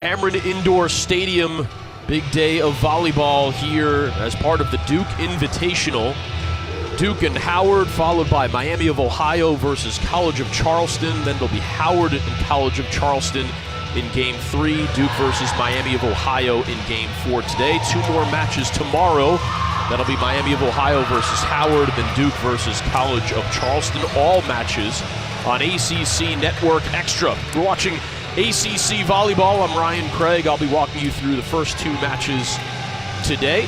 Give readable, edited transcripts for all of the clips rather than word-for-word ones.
Ameren Indoor Stadium, big day of volleyball here as part of the Duke Invitational. Duke and Howard, followed by Miami of Ohio versus College of Charleston. Then it'll be Howard and College of Charleston in Game 3. Duke versus Miami of Ohio in Game 4 today. Two more matches tomorrow. That'll be Miami of Ohio versus Howard, then Duke versus College of Charleston. All matches on ACC Network Extra. We're watching ACC Volleyball. I'm Ryan Craig. I'll be walking you through the first two matches today.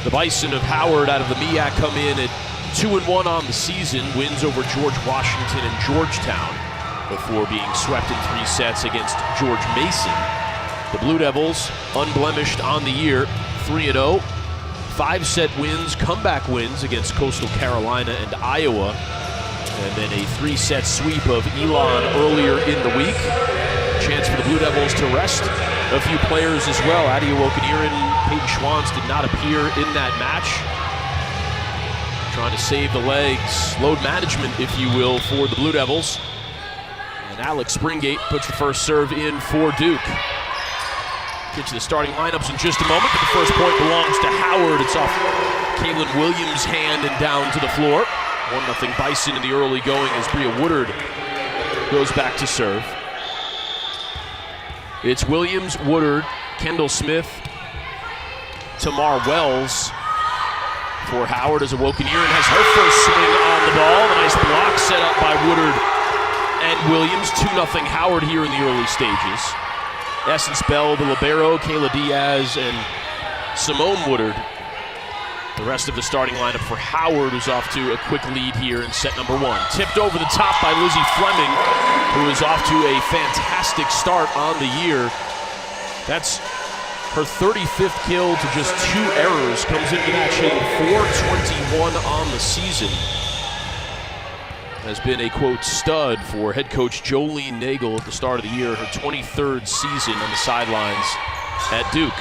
The Bison of Howard out of the MEAC come in at 2-1 on the season. Wins over George Washington and Georgetown before being swept in 3 sets against George Mason. The Blue Devils, unblemished on the year, 3-0. 5-set wins, comeback wins against Coastal Carolina and Iowa. And then a 3-set sweep of Elon earlier in the week. Chance for the Blue Devils to rest a few players as well. Adia Wokonieren, Peyton Schwantz did not appear in that match. Trying to save the legs, load management, if you will, for the Blue Devils. And Alex Springate puts the first serve in for Duke. Get to the starting lineups in just a moment, but the first point belongs to Howard. It's off Kaylin Williams' hand and down to the floor. 1-0 Bison in the early going as Bria Woodard goes back to serve. It's Williams, Woodard, Kendall Smith, Tamar Wells for Howard as Wokonieren has her first swing on the ball. A nice block set up by Woodard and Williams. 2-0 Howard here in the early stages. Essence Bell, the libero, Kayla Diaz, and Simone Woodard. The rest of the starting lineup for Howard, who's off to a quick lead here in set number 1. Tipped over the top by Lizzie Fleming, who is off to a fantastic start on the year. That's her 35th kill to just 2 errors. Comes into match hitting .421 on the season. Has been a, quote, stud for head coach Jolene Nagel at the start of the year, her 23rd season on the sidelines at Duke.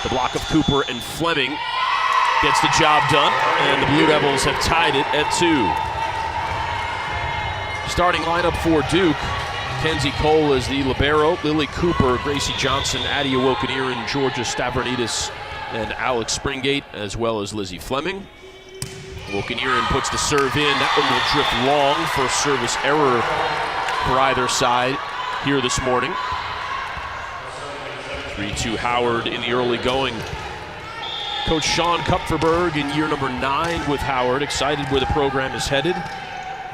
The block of Cooper and Fleming gets the job done, and the Blue Devils have tied it at 2. Starting lineup for Duke, Kenzie Cole is the libero, Lily Cooper, Gracie Johnson, Adia Wokonieren, Georgia Stavronidis, and Alex Springate, as well as Lizzie Fleming. Wokonieren puts the serve in. That one will drift long for a service error for either side here this morning. 3-2 Howard in the early going. Coach Sean Kupferberg in year number 9 with Howard. Excited where the program is headed.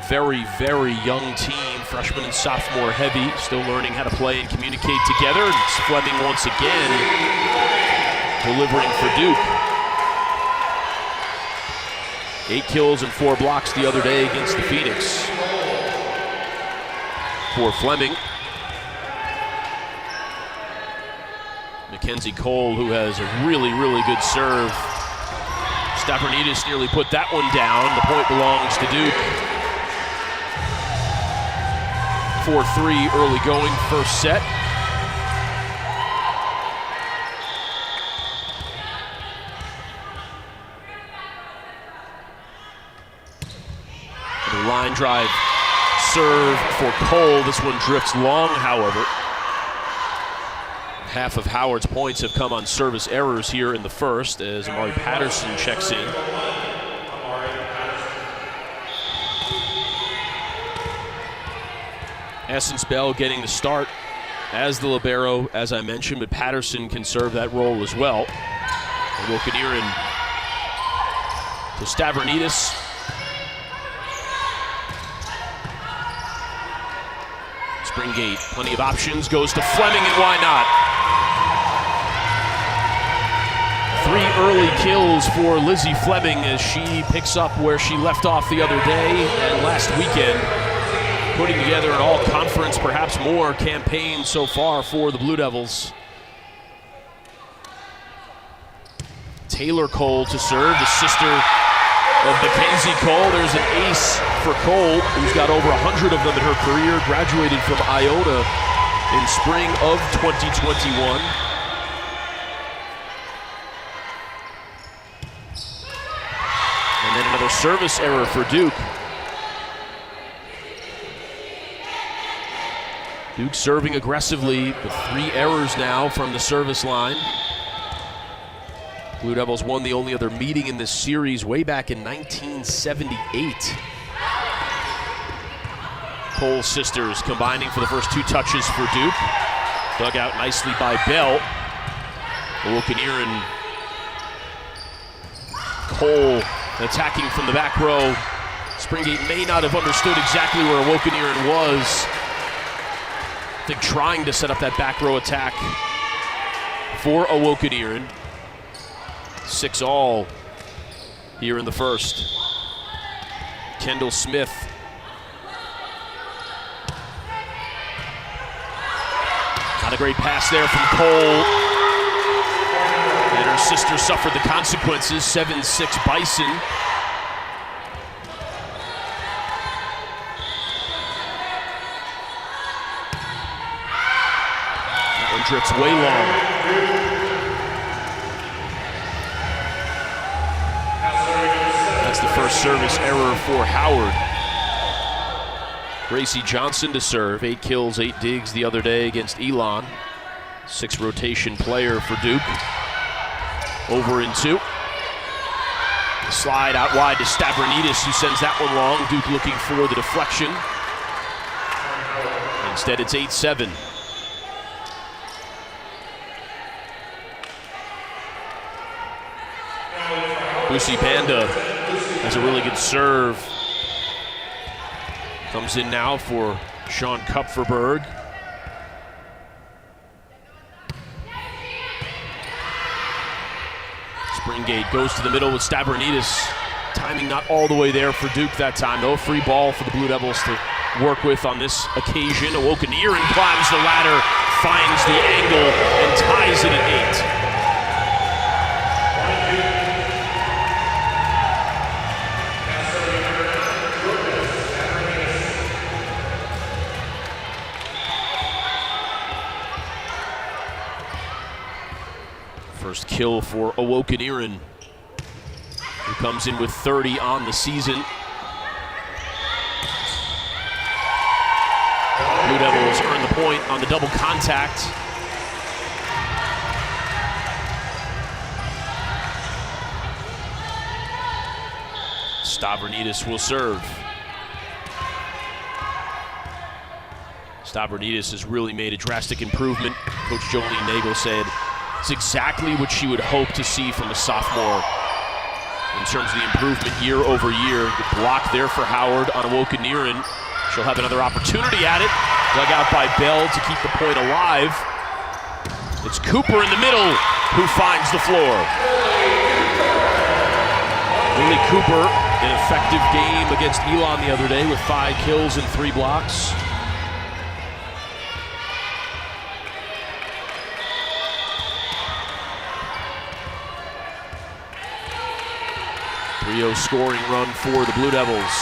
Very, very young team. Freshman and sophomore heavy. Still learning how to play and communicate together. And it's Fleming once again delivering for Duke. 8 kills and 4 blocks the other day against the Phoenix. For Fleming. Mackenzie Cole, who has a really, really good serve. Stavronidis nearly put that one down. The point belongs to Duke. 4-3 early going, first set. The line drive serve for Cole. This one drifts long, however. Half of Howard's points have come on service errors here in the first as Amari Patterson checks in. Essence Bell getting the start as the libero, as I mentioned, but Patterson can serve that role as well. And Wokonieren to Stavronidis. Springate, plenty of options, goes to Fleming, and why not? 3 early kills for Lizzie Fleming as she picks up where she left off the other day and last weekend, putting together an all-conference, perhaps more, campaign so far for the Blue Devils. Taylor Cole to serve, the sister of Mackenzie Cole. There's an ace for Cole, who's got over 100 of them in her career, graduated from Iona in spring of 2021. And then another service error for Duke. Duke serving aggressively with 3 errors now from the service line. Blue Devils won the only other meeting in this series way back in 1978. Cole sisters combining for the first 2 touches for Duke. Dug out nicely by Bell. Woken-Erin. Cole attacking from the back row. Springate may not have understood exactly where Woken-Erin was. I think trying to set up that back row attack for Woken-Erin. 6-all here in the first. Kendall Smith. Not a great pass there from Cole. And her sister suffered the consequences. 7-6 Bison. That one drifts way long. That's the first service error for Howard. Gracie Johnson to serve. 8 kills, 8 digs the other day against Elon. 6 rotation player for Duke. Over in 2. The slide out wide to Stavronidis, who sends that one long. Duke looking for the deflection. Instead, it's 8-7. Busi Banda has a really good serve. Comes in now for Sean Kupferberg. Springate goes to the middle with Stavronidis. Timing not all the way there for Duke that time, though. Free ball for the Blue Devils to work with on this occasion. Woken-Erin climbs the ladder, finds the angle, and ties it at 8. First kill for Woken-Erin, who comes in with 30 on the season. Blue Devils earn the point on the double contact. Stavronidis will serve. Stavronidis has really made a drastic improvement. Coach Jolene Nagel said it's exactly what she would hope to see from a sophomore in terms of the improvement year over year. Good block there for Howard on Woken-Erin. She'll have another opportunity at it. Dug out by Bell to keep the point alive. It's Cooper in the middle who finds the floor. Lily Cooper, an effective game against Elon the other day with 5 kills and 3 blocks. Scoring run for the Blue Devils.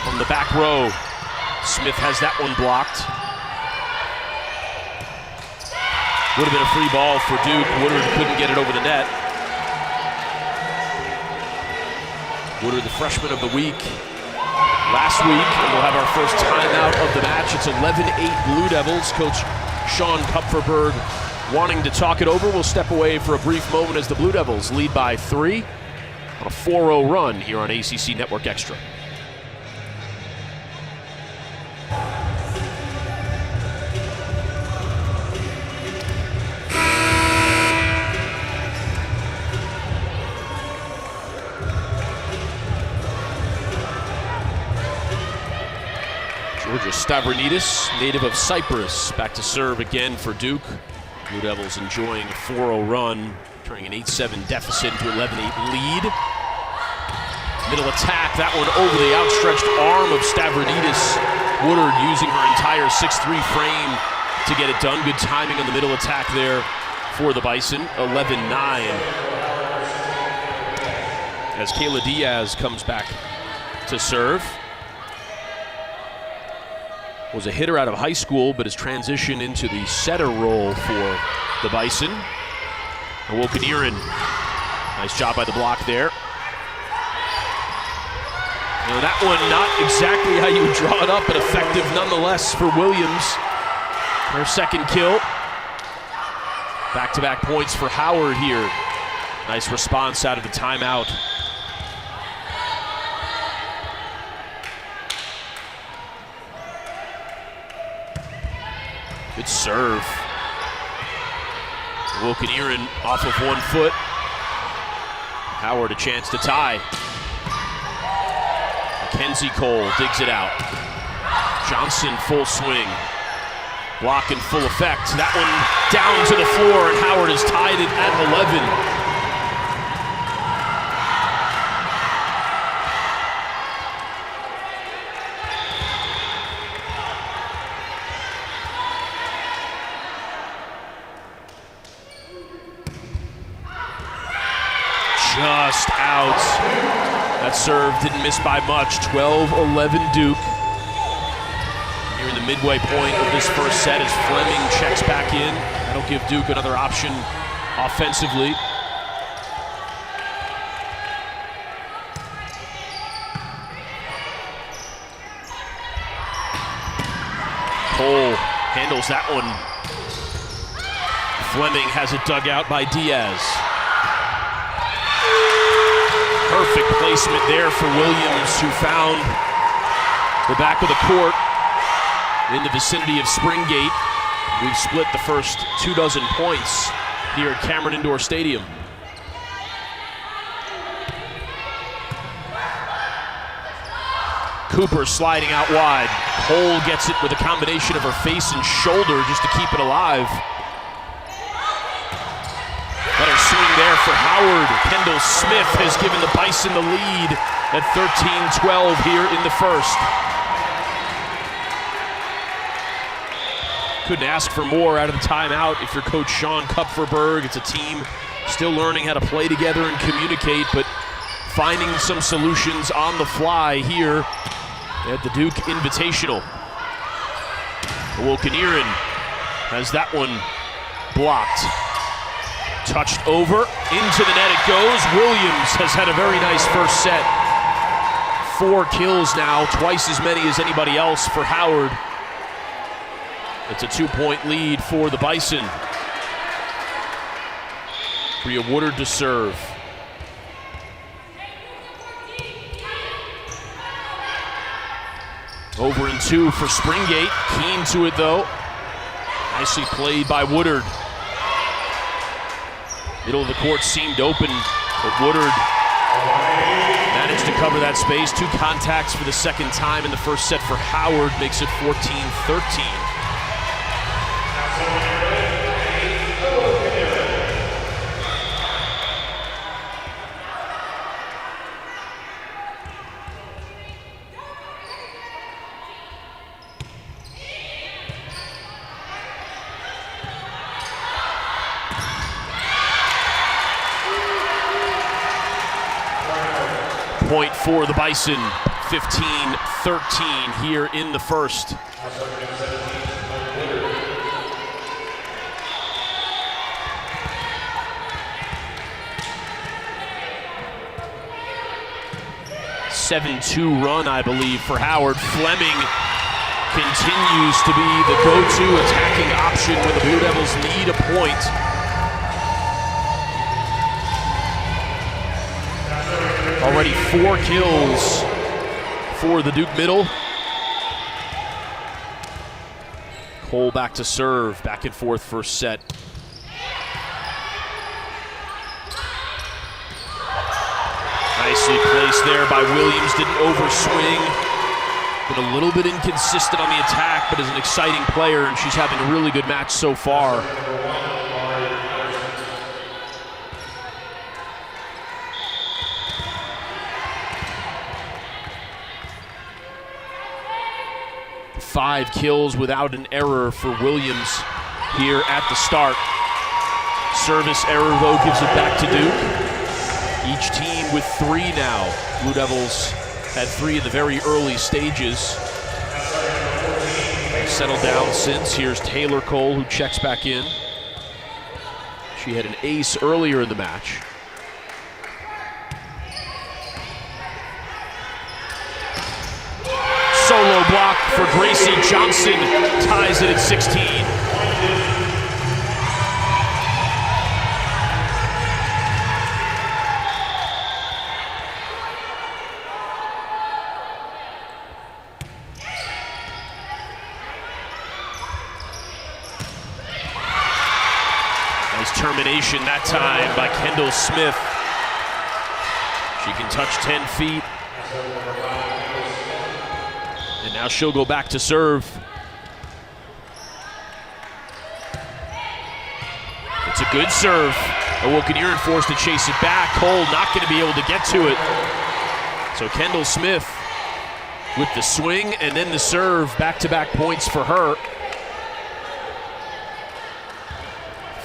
From the back row, Smith has that one blocked. Would have been a free ball for Duke. Woodard couldn't get it over the net. Woodard, the freshman of the week last week, and we'll have our first timeout of the match. It's 11-8 Blue Devils. Coach Sean Kupferberg wanting to talk it over. We'll step away for a brief moment as the Blue Devils lead by 3 on a 4-0 run here on ACC Network Extra. Georgia Stavronidis, native of Cyprus, back to serve again for Duke. Blue Devils enjoying a 4-0 run, turning an 8-7 deficit into 11-8 lead. Middle attack, that one over the outstretched arm of Stavronidis. Woodard using her entire 6'3" frame to get it done. Good timing on the middle attack there for the Bison. 11-9. As Kayla Diaz comes back to serve. Was a hitter out of high school, but has transitioned into the setter role for the Bison. Woken-Erin, nice job by the block there. Well, that one not exactly how you would draw it up, but effective nonetheless for Williams. Her second kill. Back-to-back points for Howard here. Nice response out of the timeout. Good serve. Wilkin-Ehren off of 1 foot. Howard a chance to tie. Mackenzie Cole digs it out. Johnson full swing. Block in full effect. That one down to the floor, and Howard has tied it at 11. Just out. That serve didn't miss by much. 12-11 Duke. Here in the midway point of this first set as Fleming checks back in. That'll give Duke another option offensively. Cole handles that one. Fleming has it dug out by Diaz. Perfect placement there for Williams, who found the back of the court in the vicinity of Springgate. We've split the first 24 points here at Cameron Indoor Stadium. Cooper sliding out wide. Cole gets it with a combination of her face and shoulder just to keep it alive. Better swing there for Howard. Kendall Smith has given the Bison the lead at 13-12 here in the first. Couldn't ask for more out of the timeout if you're Coach Sean Kupferberg. It's a team still learning how to play together and communicate, but finding some solutions on the fly here at the Duke Invitational. Wilkin-Ehren has that one blocked. Touched over, into the net it goes. Williams has had a very nice first set. 4 kills now, twice as many as anybody else for Howard. It's a 2-point lead for the Bison. Bria Woodard to serve. Over and 2 for Springgate. Keen to it though. Nicely played by Woodard. Middle of the court seemed open, but Woodard managed to cover that space. 2 contacts for the second time in the first set for Howard makes it 14-13. Point for the Bison, 15-13 here in the first. (7-2) run, I believe, for Howard. Fleming continues to be the go-to attacking option when the Blue Devils need a point. Already 4 kills for the Duke middle. Cole back to serve, back and forth first set. Nicely placed there by Williams, didn't overswing. Been a little bit inconsistent on the attack, but is an exciting player, and she's having a really good match so far. Five kills without an error for Williams here at the start. Service error, though, gives it back to Duke. Each team with 3 now. Blue Devils had 3 in the very early stages. They've settled down since. Here's Taylor Cole, who checks back in. She had an ace earlier in the match. for Gracie. Johnson ties it at 16. Nice termination that time by Kendall Smith. She can touch 10 feet. And now she'll go back to serve. It's a good serve. Wilkinieren forced to chase it back. Cole not going to be able to get to it. So Kendall Smith with the swing and then the serve. Back-to-back points for her.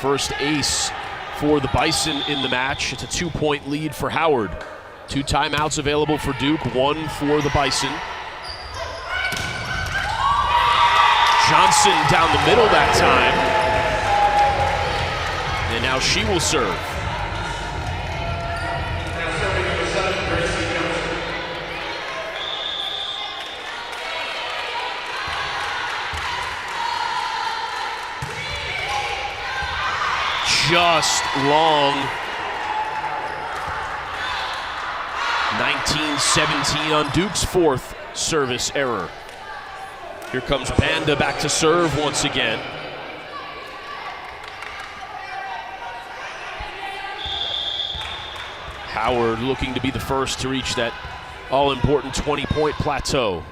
First ace for the Bison in the match. It's a 2-point lead for Howard. 2 timeouts available for Duke, 1 for the Bison. Johnson down the middle that time. And now she will serve. Just long. 19-17 on Duke's 4th service error. Here comes Banda back to serve once again. Howard looking to be the first to reach that all-important 20-point plateau.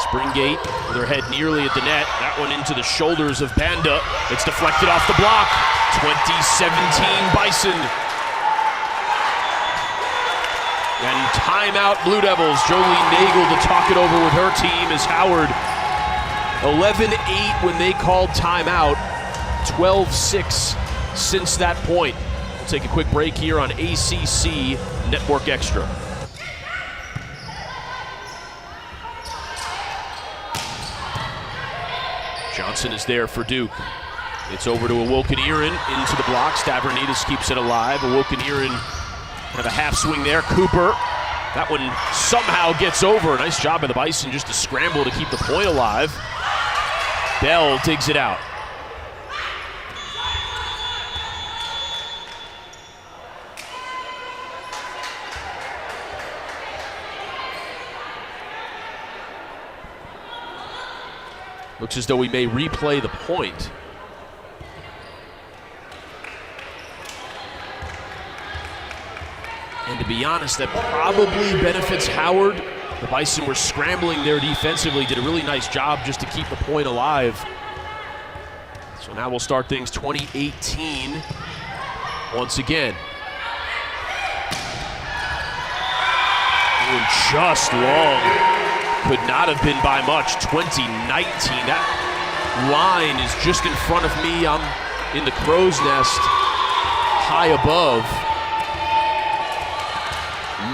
Springate with her head nearly at the net. That one into the shoulders of Banda. It's deflected off the block. 2017 Bison. And timeout Blue Devils. Jolene Nagel to talk it over with her team as Howard 11-8 when they called timeout. 12-6 since that point. We'll take a quick break here on ACC Network Extra. Johnson is there for Duke. It's over to Wilkinieren into the block. Stavronidis keeps it alive. Wilkinieren have a half swing there. Cooper, that one somehow gets over. Nice job by the Bison just to scramble to keep the point alive. Bell digs it out. Looks as though we may replay the point. And to be honest, that probably benefits Howard. The Bison were scrambling there defensively, did a really nice job just to keep the point alive. So now we'll start things 2018 once again. Oh, just long. Could not have been by much. 2019. That line is just in front of me. I'm in the crow's nest, high above.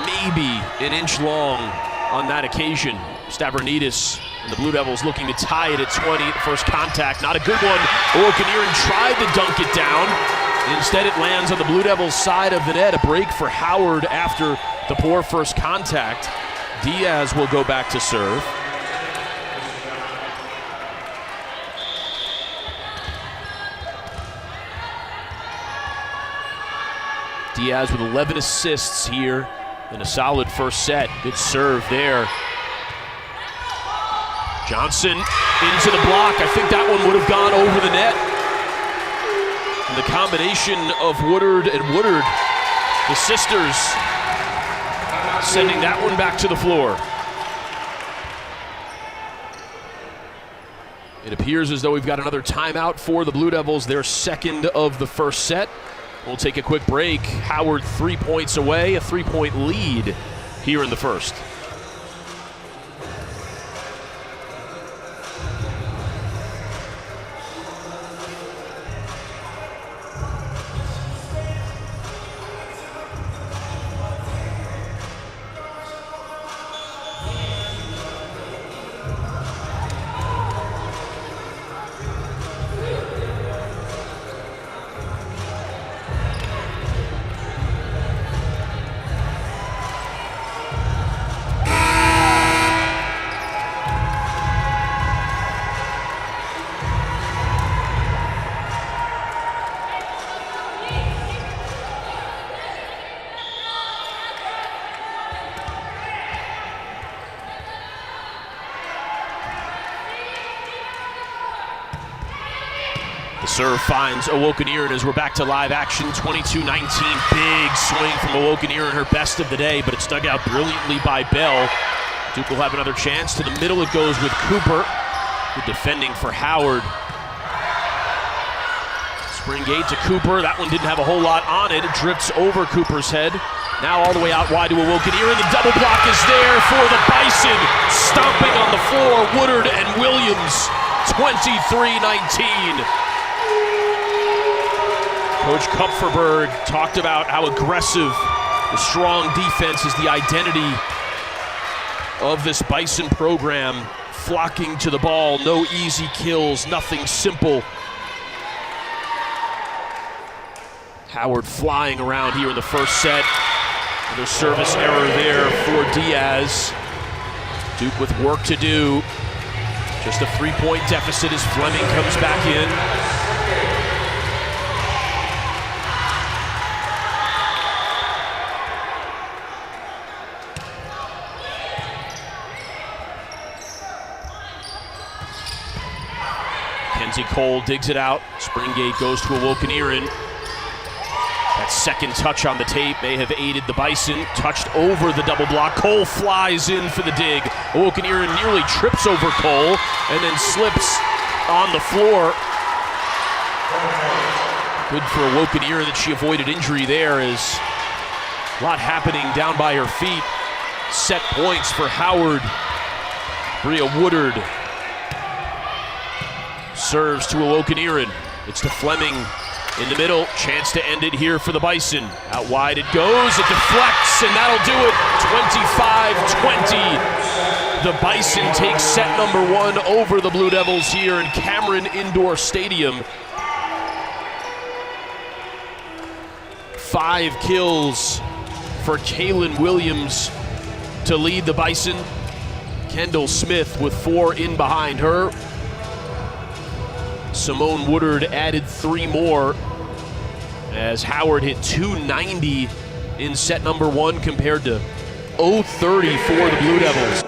Maybe an inch long on that occasion. Stavronidis and the Blue Devils looking to tie it at 20. The first contact, not a good one. Wilkinieren tried to dunk it down. Instead, it lands on the Blue Devils' side of the net. A break for Howard after the poor first contact. Diaz will go back to serve. Diaz with 11 assists here in a solid first set. Good serve there. Johnson into the block. I think that one would have gone over the net. And the combination of Woodard and Woodard, the sisters, sending that one back to the floor. It appears as though we've got another timeout for the Blue Devils, their second of the first set. We'll take a quick break. Howard 3 points away, a 3-point lead here in the first. The serve finds Owokuniran as we're back to live action. 22-19, big swing from Owokuniran, her best of the day, but it's dug out brilliantly by Bell. Duke will have another chance. To the middle it goes with Cooper, who defending for Howard. Springate to Cooper. That one didn't have a whole lot on it. It drifts over Cooper's head. Now all the way out wide to Owokuniran. The double block is there for the Bison. Stomping on the floor, Woodard and Williams. 23-19. Coach Kupferberg talked about how aggressive the strong defense is the identity of this Bison program. Flocking to the ball, no easy kills, nothing simple. Howard flying around here in the first set. Another service error there for Diaz. Duke with work to do. Just a 3-point deficit as Fleming comes back in. Kenzie Cole digs it out. Springate goes to Owokuniran. That second touch on the tape may have aided the Bison. Touched over the double block. Cole flies in for the dig. Owokuniran nearly trips over Cole and then slips on the floor. Good for Owokuniran that she avoided injury there, as a lot happening down by her feet. Set points for Howard. Bria Woodard serves to Owokuniran. It's to Fleming. In the middle, chance to end it here for the Bison. Out wide it goes, it deflects, and that'll do it. 25-20. The Bison take set number 1 over the Blue Devils here in Cameron Indoor Stadium. 5 kills for Kaylin Williams to lead the Bison. Kendall Smith with 4 in behind her. Simone Woodard added 3 more as Howard hit 290 in set number 1 compared to 030 for the Blue Devils.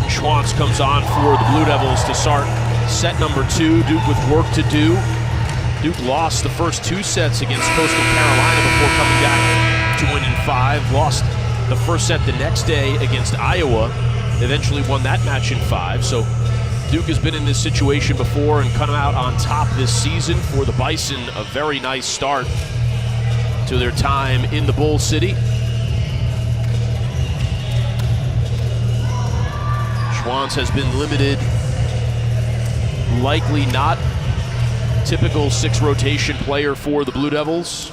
Schwantz comes on for the Blue Devils to start set number 2. Duke with work to do. Duke lost the first 2 sets against Coastal Carolina before coming back to win in 5. Lost the first set the next day against Iowa. Eventually won that match in 5. So Duke has been in this situation before and come out on top this season. For the Bison, a very nice start to their time in the Bull City. Schwantz has been limited, likely not typical 6 rotation player for the Blue Devils.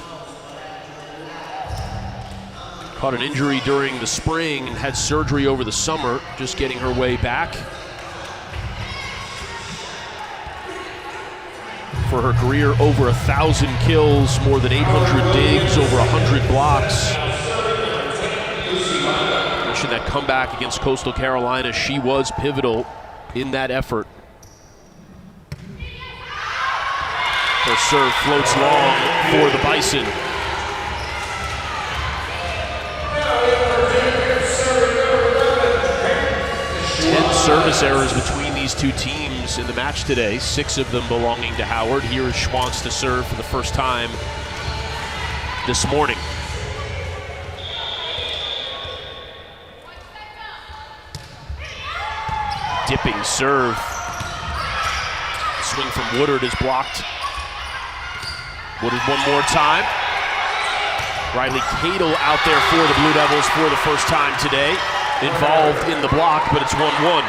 Caught an injury during the spring and had surgery over the summer, just getting her way back. For her career, over 1,000 kills, more than 800 digs, over 100 blocks. That comeback against Coastal Carolina, she was pivotal in that effort. Her serve floats long for the Bison. 10 service errors between these 2 teams in the match today, 6 of them belonging to Howard. Here is Schwantz to serve for the first time this morning. Dipping serve. Swing from Woodard is blocked. Woodard one more time. Riley Cadle out there for the Blue Devils for the first time today. Involved in the block, but it's 1-1.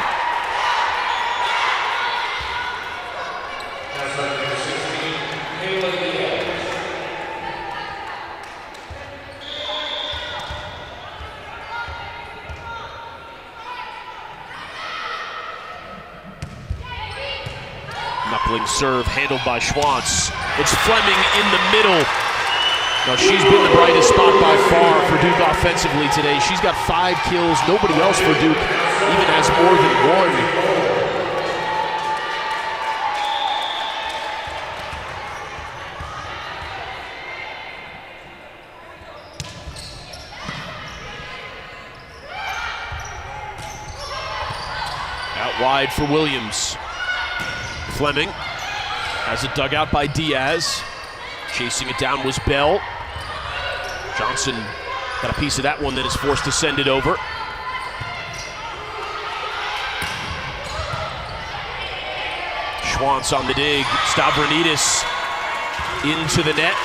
Knuckling serve handled by Schwantz. It's Fleming in the middle. Now she's been the brightest spot by far for Duke offensively today. She's got 5 kills. Nobody else for Duke even has more than 1. Out wide for Williams. Fleming has it dug out by Diaz. Chasing it down was Bell. Johnson got a piece of that one that is forced to send it over. Schwantz on the dig. Stavronidis into the net.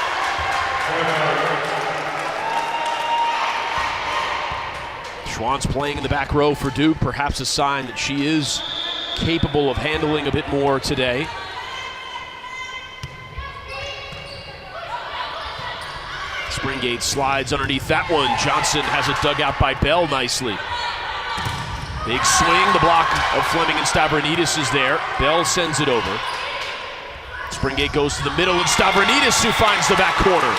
Schwantz playing in the back row for Duke, perhaps a sign that she is capable of handling a bit more today. Springate slides underneath that one. Johnson has it dug out by Bell nicely. Big swing, the block of Fleming and Stavronidis is there. Bell sends it over. Springate goes to the middle and Stavronidis who finds the back corner.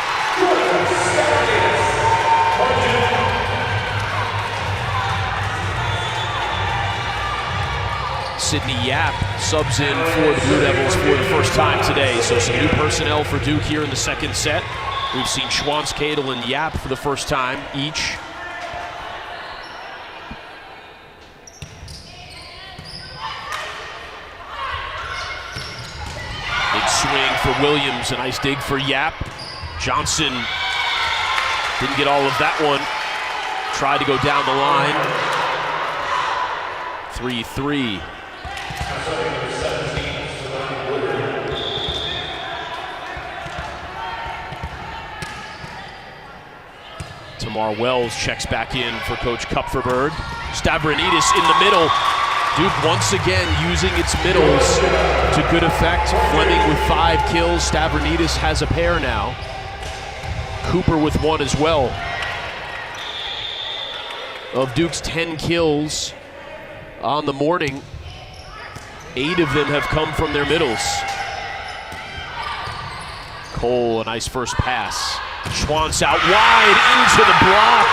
Sydney Yap subs in for the Blue Devils for the first time today. So some new personnel for Duke here in the second set. We've seen Schwantz, Cadle, and Yap for the first time each. Big swing for Williams, a nice dig for Yap. Johnson didn't get all of that one. Tried to go down the line. 3-3. Tamar Wells checks back in for Coach Kupferberg. Stavronidis in the middle. Duke once again using its middles to good effect. Fleming with 5 kills. Stavronidis has a pair now. Cooper with 1 as well. Of Duke's 10 kills on the morning, 8 of them have come from their middles. Cole, a nice first pass. Schwantz out wide into the block.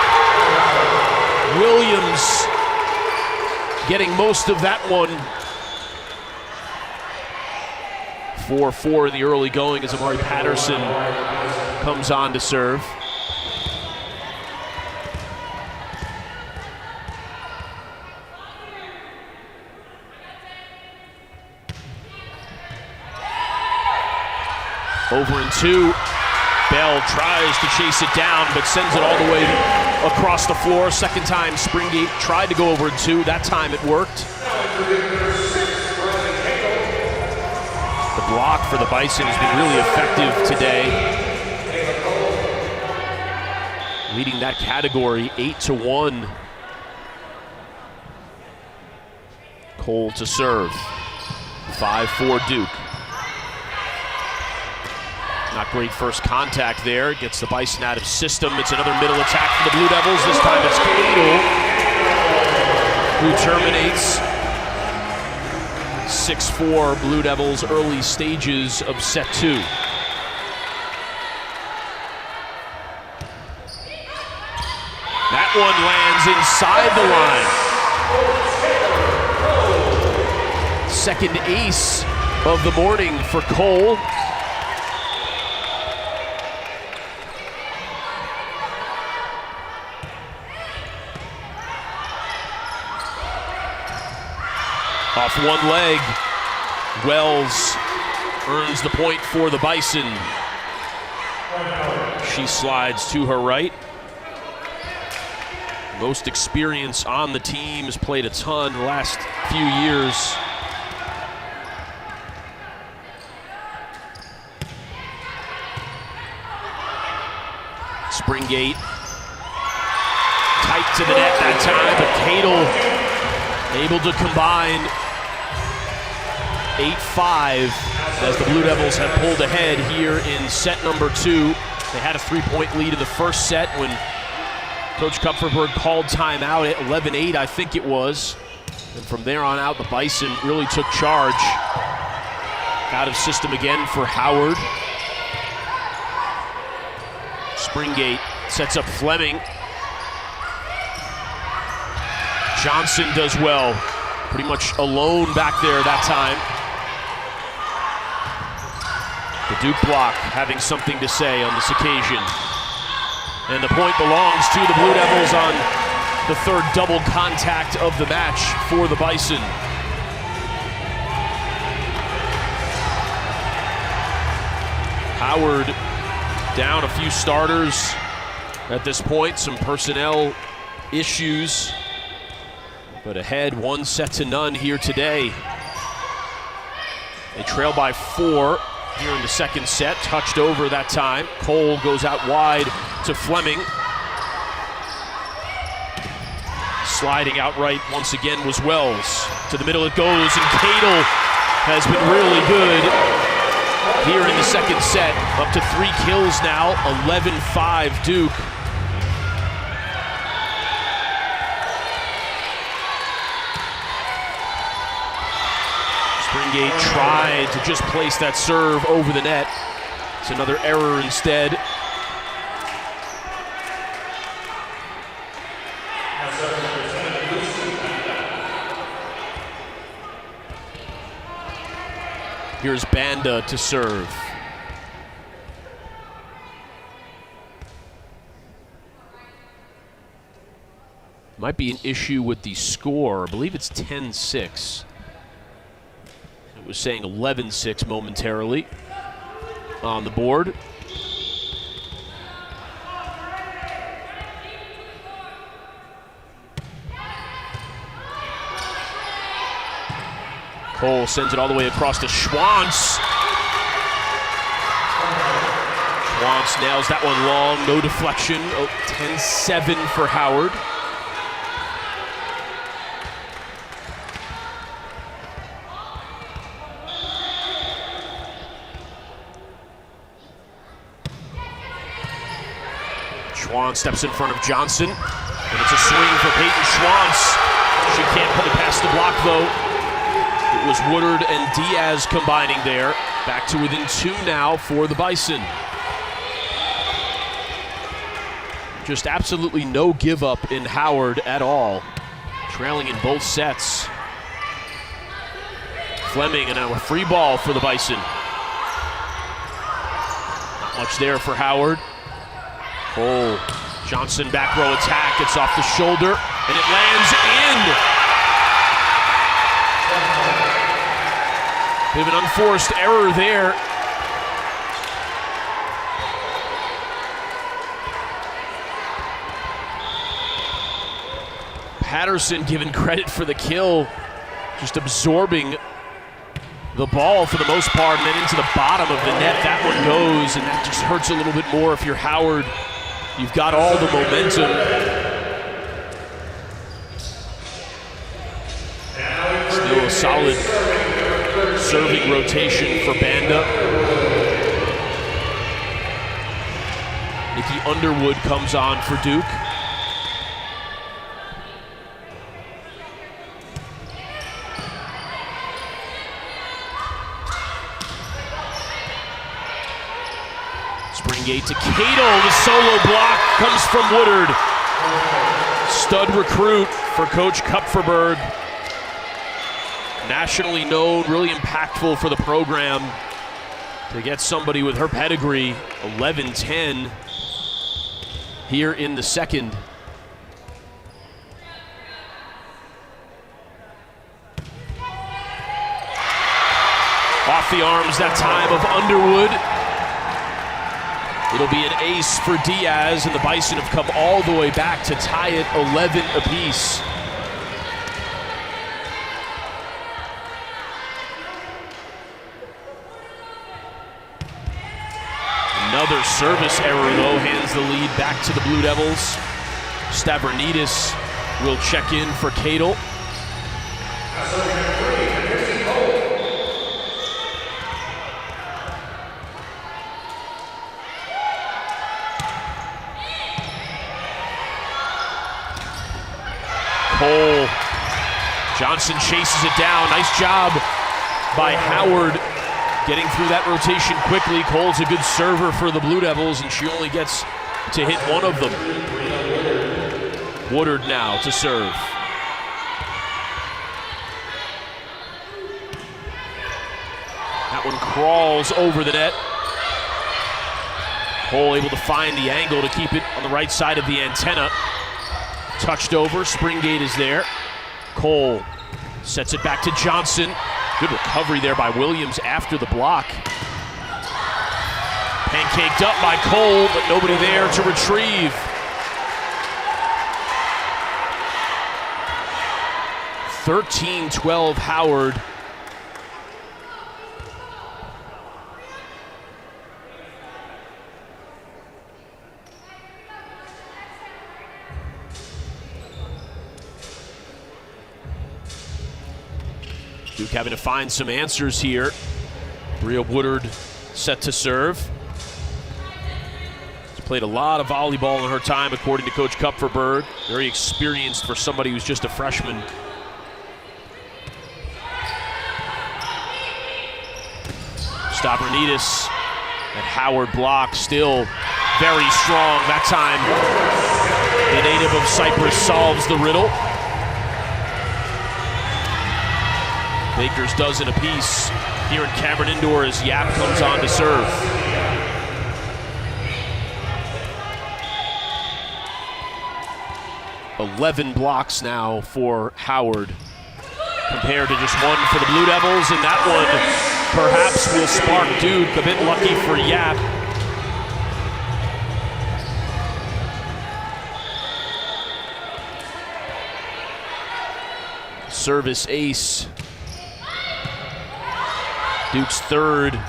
Williams getting most of that one. 4-4 in the early going as Amari Patterson comes on to serve. Over in 2. Bell tries to chase it down, but sends it all the way across the floor. Second time Springate tried to go over in 2. That time it worked. The block for the Bison has been really effective today. Leading that category 8-1. Cole to serve. 5-4 Duke. Not great first contact there. Gets the Bison out of system. It's another middle attack for the Blue Devils. This time it's Cadle who terminates. 6-4 Blue Devils, early stages of set 2. That one lands inside the line. Second ace of the morning for Cole. Off one leg, Wells earns the point for the Bison. She slides to her right. Most experience on the team, has played a ton the last few years. Springgate tight to the net that time, but Cadle able to combine 8-5 as the Blue Devils have pulled ahead here in set number 2. They had a 3-point lead in the first set when Coach Kupferberg called timeout at 11-8, I think it was. And from there on out, the Bison really took charge. Out of system again for Howard. Springgate sets up Fleming. Johnson does well. Pretty much alone back there that time. The Duke block having something to say on this occasion. And the point belongs to the Blue Devils on the third double contact of the match for the Bison. Howard down a few starters at this point, some personnel issues, but ahead 1-0 here today. They trail by 4 here in the second set, touched over that time. Cole goes out wide to Fleming. Sliding outright once again was Wells. To the middle it goes, and Cadle has been really good here in the second set. Up to 3 kills now, 11-5 Duke. Springgate tried to just place that serve over the net. It's another error instead. Here's Banda to serve. Might be an issue with the score. I believe it's 10-6. It was saying 11-6 momentarily on the board. Cole sends it all the way across to Schwantz. Schwantz nails that one long, no deflection. 10-7 for Howard. Schwantz steps in front of Johnson, and it's a swing for Peyton Schwantz. She can't put it past the block, though. It was Woodard and Diaz combining there. Back to within 2 now for the Bison. Just absolutely no give up in Howard at all. Trailing in both sets. Fleming, and now a free ball for the Bison. Not much there for Howard. Cole, Johnson back row attack. It's off the shoulder, and it lands in. Bit of an unforced error there. Patterson given credit for the kill, just absorbing the ball for the most part, and then into the bottom of the net. That one goes, and that just hurts a little bit more if you're Howard. You've got all the momentum. Still a solid serving rotation for Banda. Nikki Underwood comes on for Duke. Springgate to Cadle. The solo block comes from Woodard. Stud recruit for Coach Kupferberg. Nationally known, really impactful for the program. To get somebody with her pedigree, 11-10 here in the second. Off the arms that time of Underwood. It'll be an ace for Diaz, and the Bison have come all the way back to tie it 11 apiece. Another service error, though, hands the lead back to the Blue Devils. Stavronidis will check in for Cadel. Cole. Johnson chases it down. Nice job by Howard getting through that rotation quickly. Cole's a good server for the Blue Devils, and she only gets to hit one of them. Woodard now to serve. That one crawls over the net. Cole able to find the angle to keep it on the right side of the antenna. Touched over, Springate is there. Cole sets it back to Johnson. Good recovery there by Williams after the block. Pancaked up by Cole, but nobody there to retrieve. (13-12) Howard. Duke having to find some answers here. Bria Woodard set to serve. She's played a lot of volleyball in her time, according to Coach Kupferberg. Very experienced for somebody who's just a freshman. Stavronidis and Howard block, still very strong. That time, the native of Cyprus solves the riddle. Baker's dozen apiece here in Cameron Indoor as Yap comes on to serve. (11) blocks now for Howard compared to just one for the Blue Devils, and that one perhaps will spark Duke. A bit lucky for Yap. Service ace. Duke's third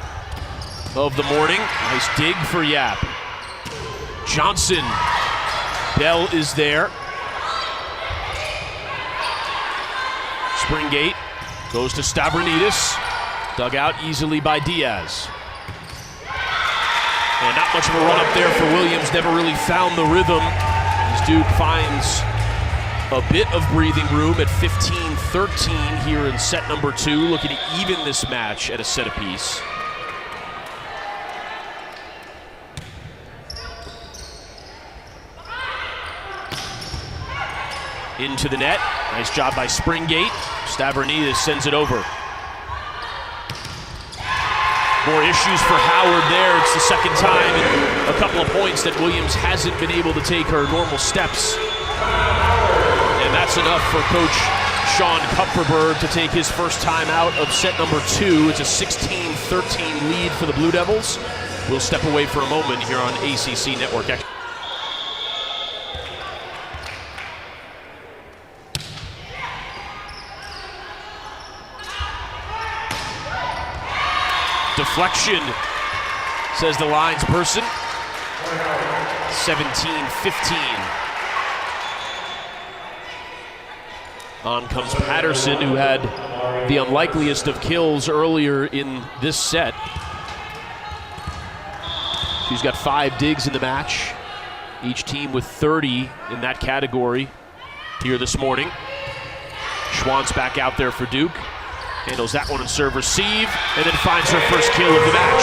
of the morning. Nice dig for Yap. Johnson. Bell is there. Springate goes to Stavronidis. Dug out easily by Diaz. And not much of a run up there for Williams. Never really found the rhythm as Duke finds a bit of breathing room at 15-13 here in set number 2, looking to even this match at a set apiece. Into the net. Nice job by Springate. Stavronidis sends it over. More issues for Howard there. It's the second time in a couple of points that Williams hasn't been able to take her normal steps. And that's enough for Coach Sean Kupferberg to take his first time out of set number 2. It's a 16-13 lead for the Blue Devils. We'll step away for a moment here on ACC Network. Deflection, says the lines person. 17-15. On comes Patterson, who had the unlikeliest of kills earlier in this set. She's got 5 digs in the match. Each team with 30 in that category here this morning. Schwantz back out there for Duke. Handles that one and serve receive, and then finds her first kill of the match.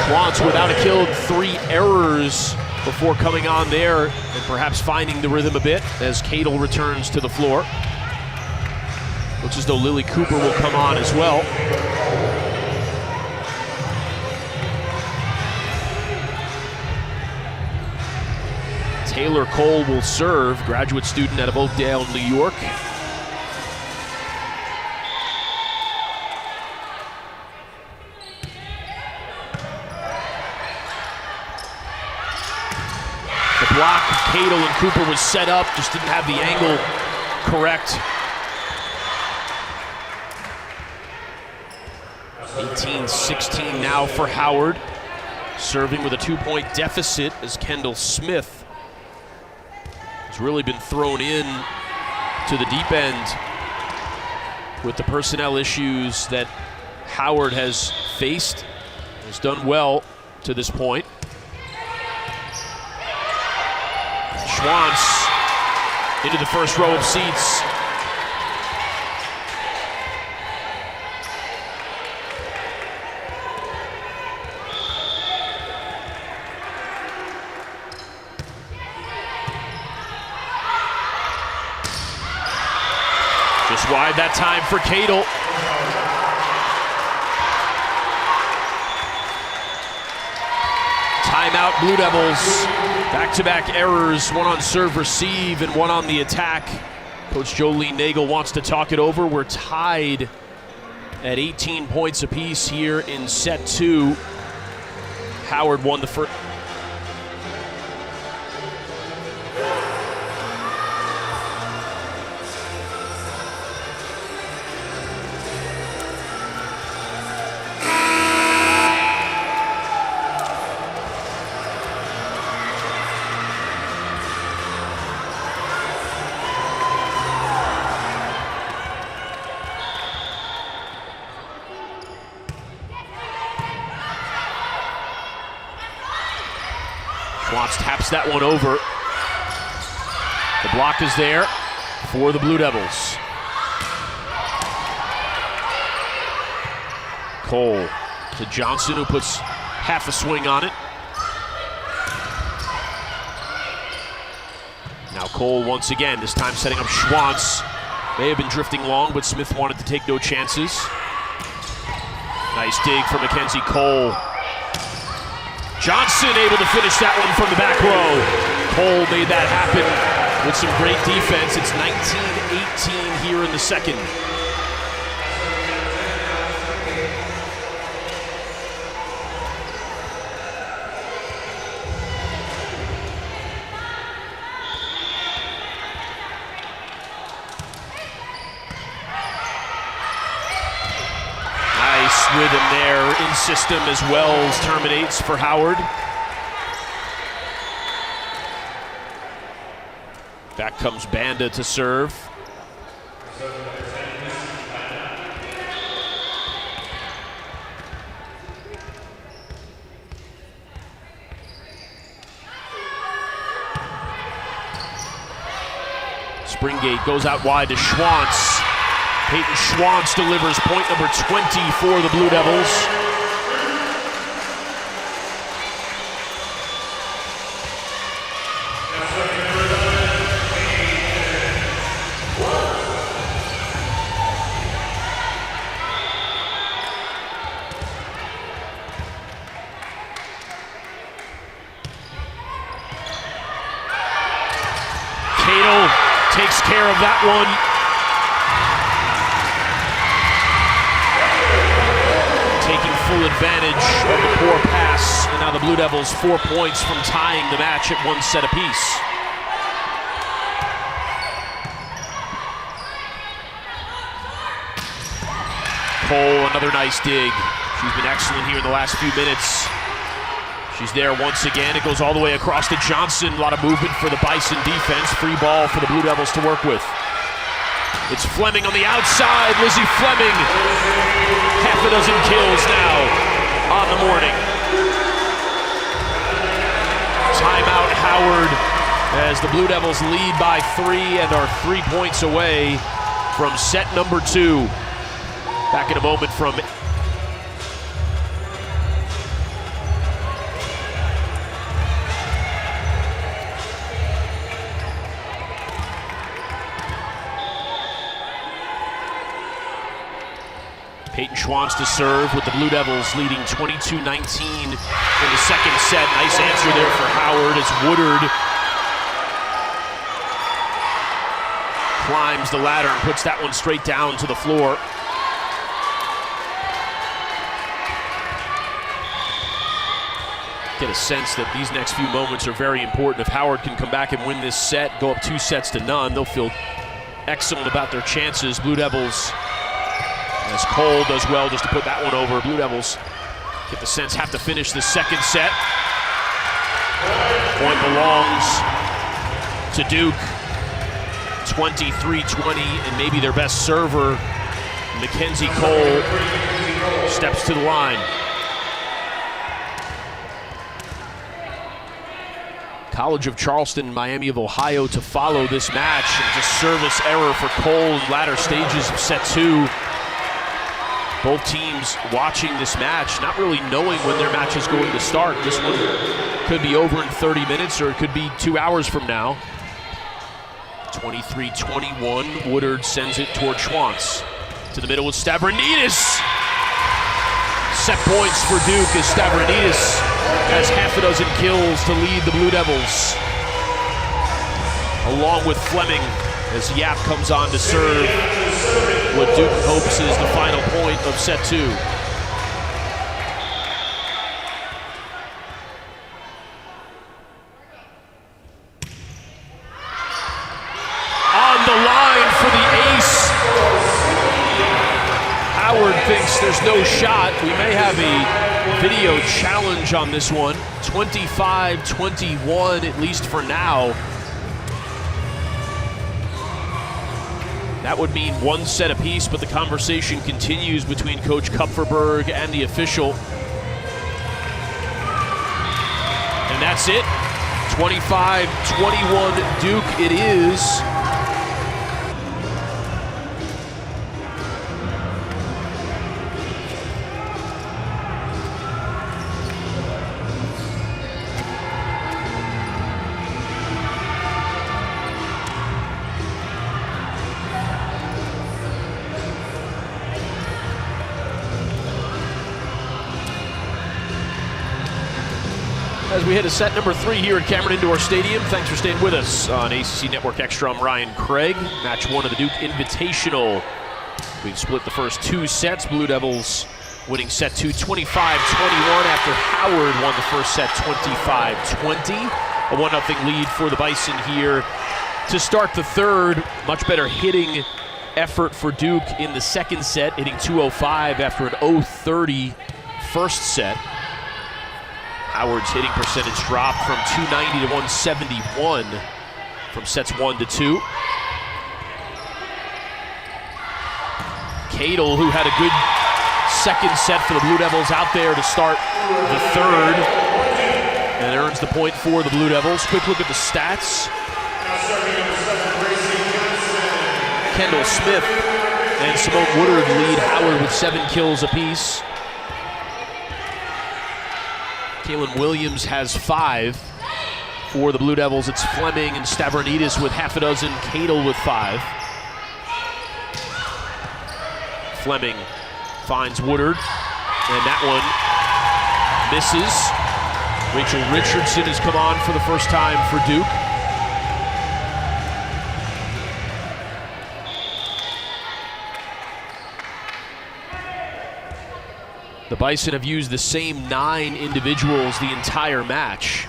Schwantz without a kill, 3 errors before coming on there and perhaps finding the rhythm a bit as Cadel returns to the floor. Looks as though Lily Cooper will come on as well. Taylor Cole will serve, graduate student out of Oakdale, New York. Block of Cadel and Cooper was set up, just didn't have the angle correct. 18-16 now for Howard. serving with a 2-point deficit as Kendall Smith has really been thrown in to the deep end with the personnel issues that Howard has faced. Has done well to this point. Schwantz into the first row of seats. Just wide that time for Cadle. Timeout, Blue Devils. Back-to-back errors, one on serve receive and one on the attack. Coach Jolene Nagel wants to talk it over. We're tied at 18 points apiece here in set 2. Howard won the first. Schwantz taps that one over. The block is there for the Blue Devils. Cole to Johnson, who puts half a swing on it. Now Cole once again, this time setting up Schwantz. They have been drifting long, but Smith wanted to take no chances. Nice dig from Mackenzie Cole. Johnson able to finish that one from the back row. Cole made that happen with some great defense. It's 19-18 here in the second. Rhythm there in system as Wells terminates for Howard. Back comes Banda to serve. Springate goes out wide to Schwantz. Peyton Schwantz delivers point number 20 for the Blue Devils. Cadle takes care of that one. Taking full advantage of the poor pass, and now the Blue Devils 4 points from tying the match at 1 set apiece. Cole, another nice dig. She's been excellent here in the last few minutes. She's there once again. It goes all the way across to Johnson. A lot of movement for the Bison defense. Free ball for the Blue Devils to work with. It's Fleming on the outside. Lizzie Fleming. Half a dozen kills now on the morning. Timeout Howard as the Blue Devils lead by 3 and are 3 points away from set number 2. Back in a moment from Peyton Schwantz to serve with the Blue Devils leading 22-19 in the second set. Nice answer there for Howard as Woodard climbs the ladder and puts that one straight down to the floor. Get a sense that these next few moments are very important. If Howard can come back and win this set, go up 2-0, they'll feel excellent about their chances. Blue Devils, as Cole does well just to put that one over. Blue Devils Get the Sens have to finish the second set. Point belongs to Duke. 23-20, and maybe their best server, Mackenzie Cole, steps to the line. College of Charleston and Miami of Ohio to follow this match. And just service error for Cole in latter stages of set 2. Both teams watching this match, not really knowing when their match is going to start. This one could be over in 30 minutes, or it could be 2 hours from now. 23-21, Woodard sends it toward Schwantz. To the middle with Stavronidis. Set points for Duke as Stavronidis has half a dozen kills to lead the Blue Devils. Along with Fleming as Yap comes on to serve what Duke hopes is the final point of set 2. On the line for the ace. Howard thinks there's no shot. We may have a video challenge on this one. 25-21, at least for now. That would mean one set apiece, but the conversation continues between Coach Kupferberg and the official. And that's it. 25-21 Duke it is. As we hit a set number 3 here at Cameron Indoor Stadium. Thanks for staying with us on ACC Network Extra. I'm Ryan Craig. Match 1 of the Duke Invitational. We've split the first 2 sets. Blue Devils winning set 2 25-21 after Howard won the first set 25-20. A 1-0 lead for the Bison here to start the third. Much better hitting effort for Duke in the second set, hitting 205 after an 030 first set. Howard's hitting percentage dropped from 290 to 171 from sets 1 to 2. Cadle, who had a good second set for the Blue Devils, out there to start the third and earns the point for the Blue Devils. Quick look at the stats. Kendall Smith and Simone Woodard lead Howard with 7 kills apiece. Kaylin Williams has 5. For the Blue Devils, it's Fleming and Stavronidis with half a dozen, Cadle with 5. Fleming finds Woodard, and that one misses. Rachel Richardson has come on for the first time for Duke. The Bison have used the same 9 individuals the entire match.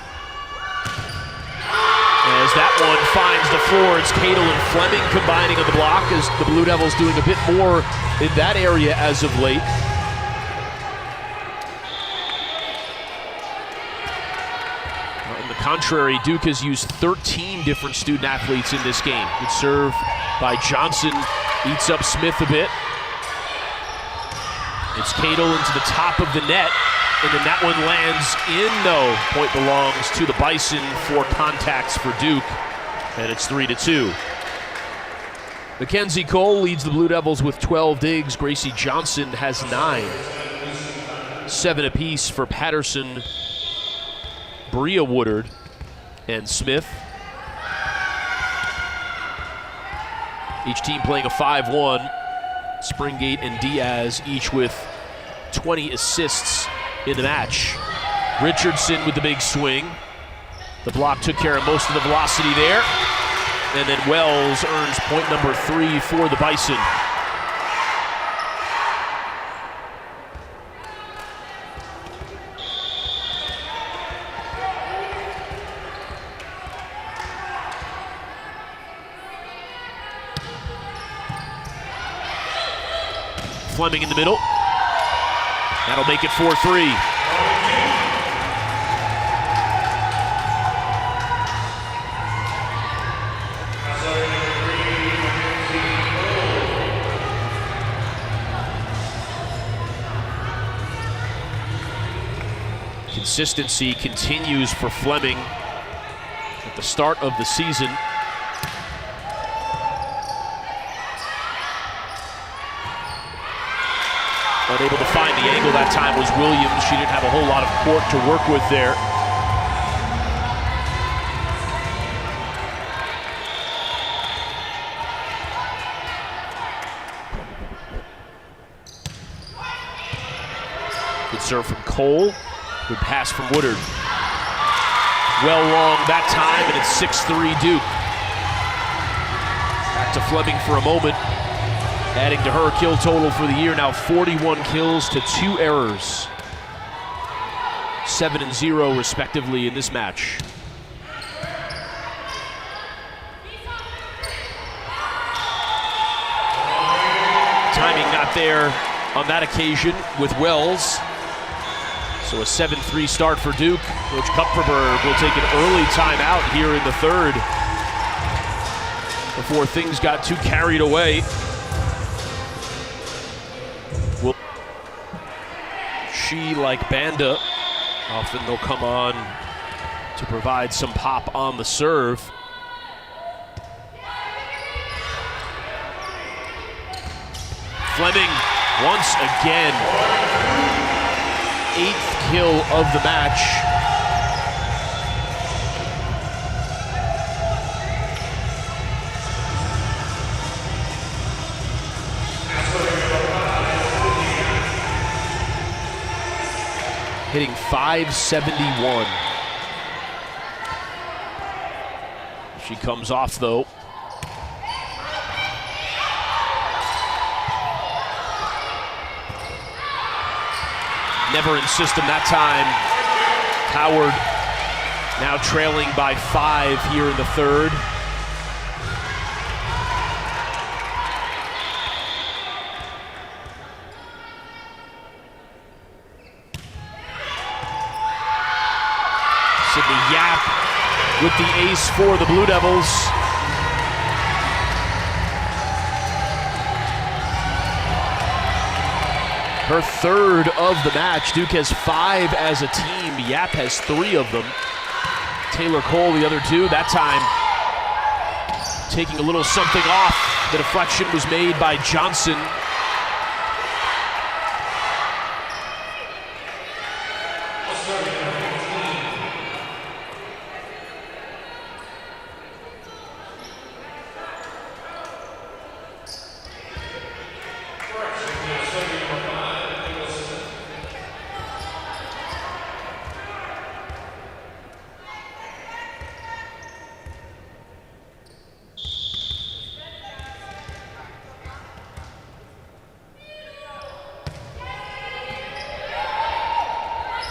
As that one finds the floor, it's Cadle and Fleming combining on the block, as the Blue Devils doing a bit more in that area as of late. On the contrary, Duke has used 13 different student athletes in this game. Good serve by Johnson, eats up Smith a bit. It's Cadle into the top of the net, and then that one lands in. No, point belongs to the Bison. 4 contacts for Duke, and it's 3-2. Mackenzie Cole leads the Blue Devils with 12 digs. Gracie Johnson has 9. 7 apiece for Patterson, Bria Woodard, and Smith. Each team playing a 5-1. Springate and Diaz each with 20 assists in the match. Richardson with the big swing. The block took care of most of the velocity there. And then Wells earns point number 3 for the Bison. Fleming in the middle. That'll make it 4-3. Consistency continues for Fleming at the start of the season. Unable to find the angle that time was Williams. She didn't have a whole lot of court to work with there. Good serve from Cole. Good pass from Woodard. Well long that time, and it's 6-3 Duke. Back to Fleming for a moment. Adding to her kill total for the year, now 41 kills to 2 errors. 7 and 0 respectively in this match. Timing not there on that occasion with Wells. So a 7-3 start for Duke. Coach Kupferberg will take an early timeout here in the third before things got too carried away. She, like Banda, often they'll come on to provide some pop on the serve. Fleming once again. 8th kill of the match. Hitting .571. She comes off though. Never in system that time. Howard now trailing by 5 here in the third. Sydney Yap with the ace for the Blue Devils. Her third of the match. Duke has 5 as a team. Yap has 3 of them. Taylor Cole, the other 2. That time, taking a little something off. The deflection was made by Johnson.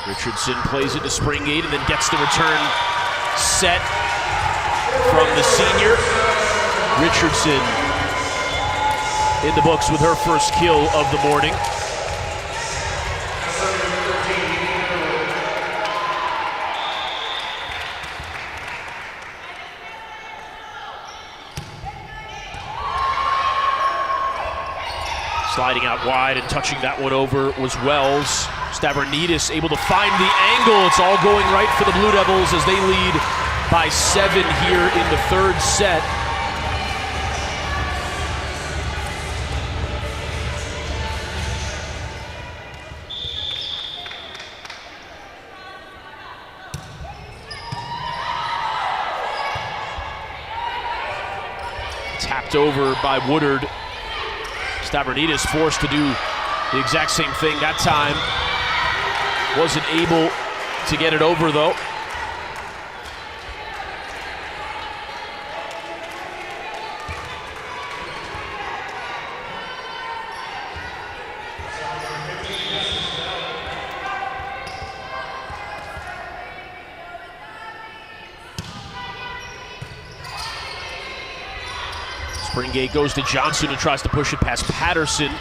Richardson plays it to Springate and then gets the return set from the senior. Richardson in the books with her first kill of the morning. Sliding out wide and touching that one over was Wells. Stavronidis able to find the angle. It's all going right for the Blue Devils as they lead by 7 here in the third set. Tapped over by Woodard. Stavronidis forced to do the exact same thing that time. Wasn't able to get it over though. Springate goes to Johnson and tries to push it past Patterson.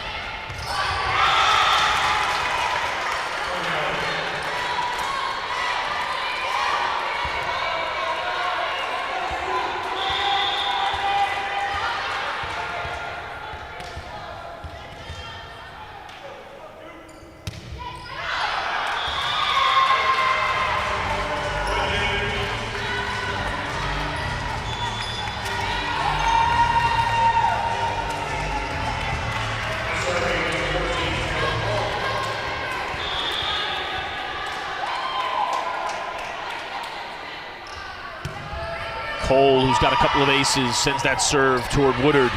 Cole, who's got a couple of aces, sends that serve toward Woodard.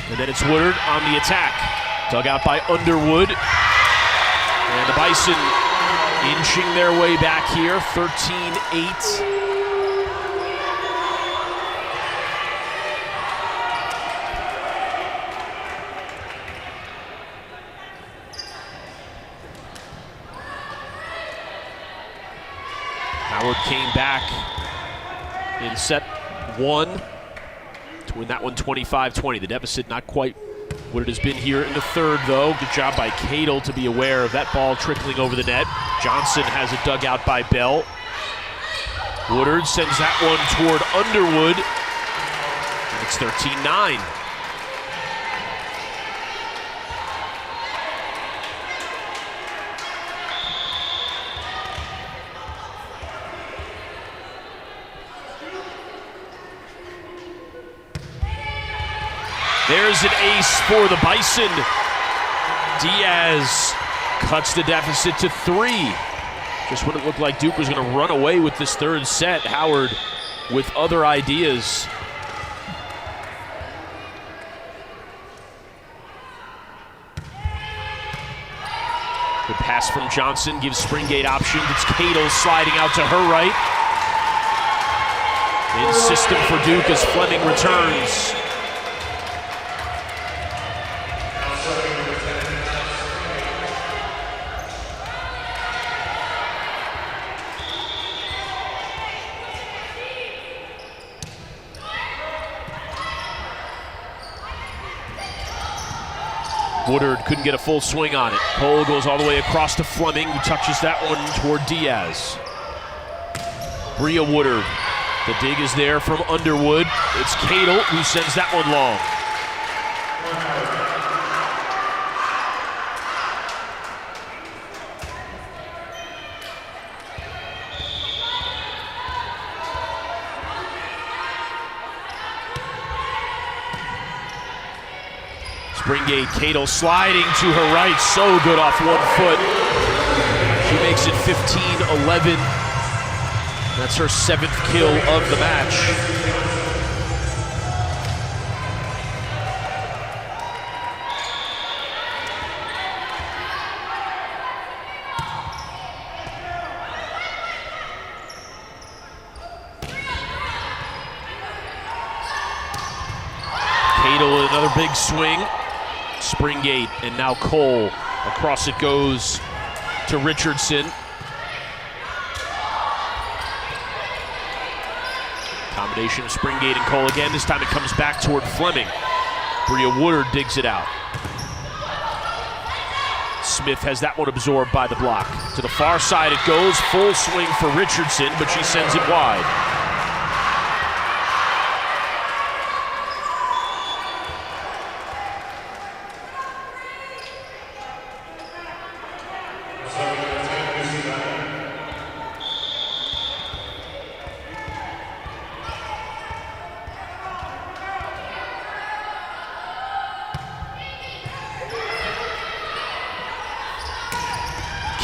And then it's Woodard on the attack. Dug out by Underwood. And the Bison inching their way back here, 13-8. Howard came back in set one to win that one 25-20. The deficit not quite what it has been here in the third, though. Good job by Cadle to be aware of that ball trickling over the net. Johnson has it dug out by Bell. Woodard sends that one toward Underwood. And it's 13-9. There's an ace for the Bison. Diaz cuts the deficit to 3. Just when it looked like Duke was going to run away with this third set, Howard with other ideas. Good pass from Johnson gives Springate options. It's Cadle sliding out to her right. In system for Duke as Fleming returns. Woodard couldn't get a full swing on it. Cole goes all the way across to Fleming, who touches that one toward Diaz. Bria Woodard. The dig is there from Underwood. It's Cadle who sends that one long. Springate, Cadle sliding to her right, so good off 1 foot. She makes it 15-11. That's her 7th kill of the match. Cadle with another big swing. Springate, and now Cole. Across it goes to Richardson. Combination of Springate and Cole again. This time it comes back toward Fleming. Bria Woodard digs it out. Smith has that one absorbed by the block. To the far side it goes. Full swing for Richardson, but she sends it wide.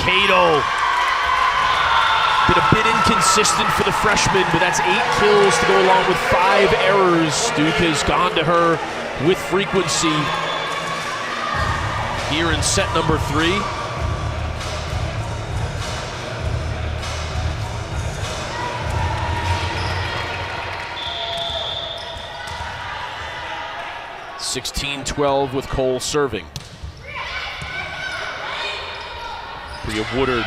Cadle. Been a bit inconsistent for the freshman, but that's 8 kills to go along with 5 errors. Duke has gone to her with frequency here in set number 3. (16-12) with Cole serving. Bria Woodard,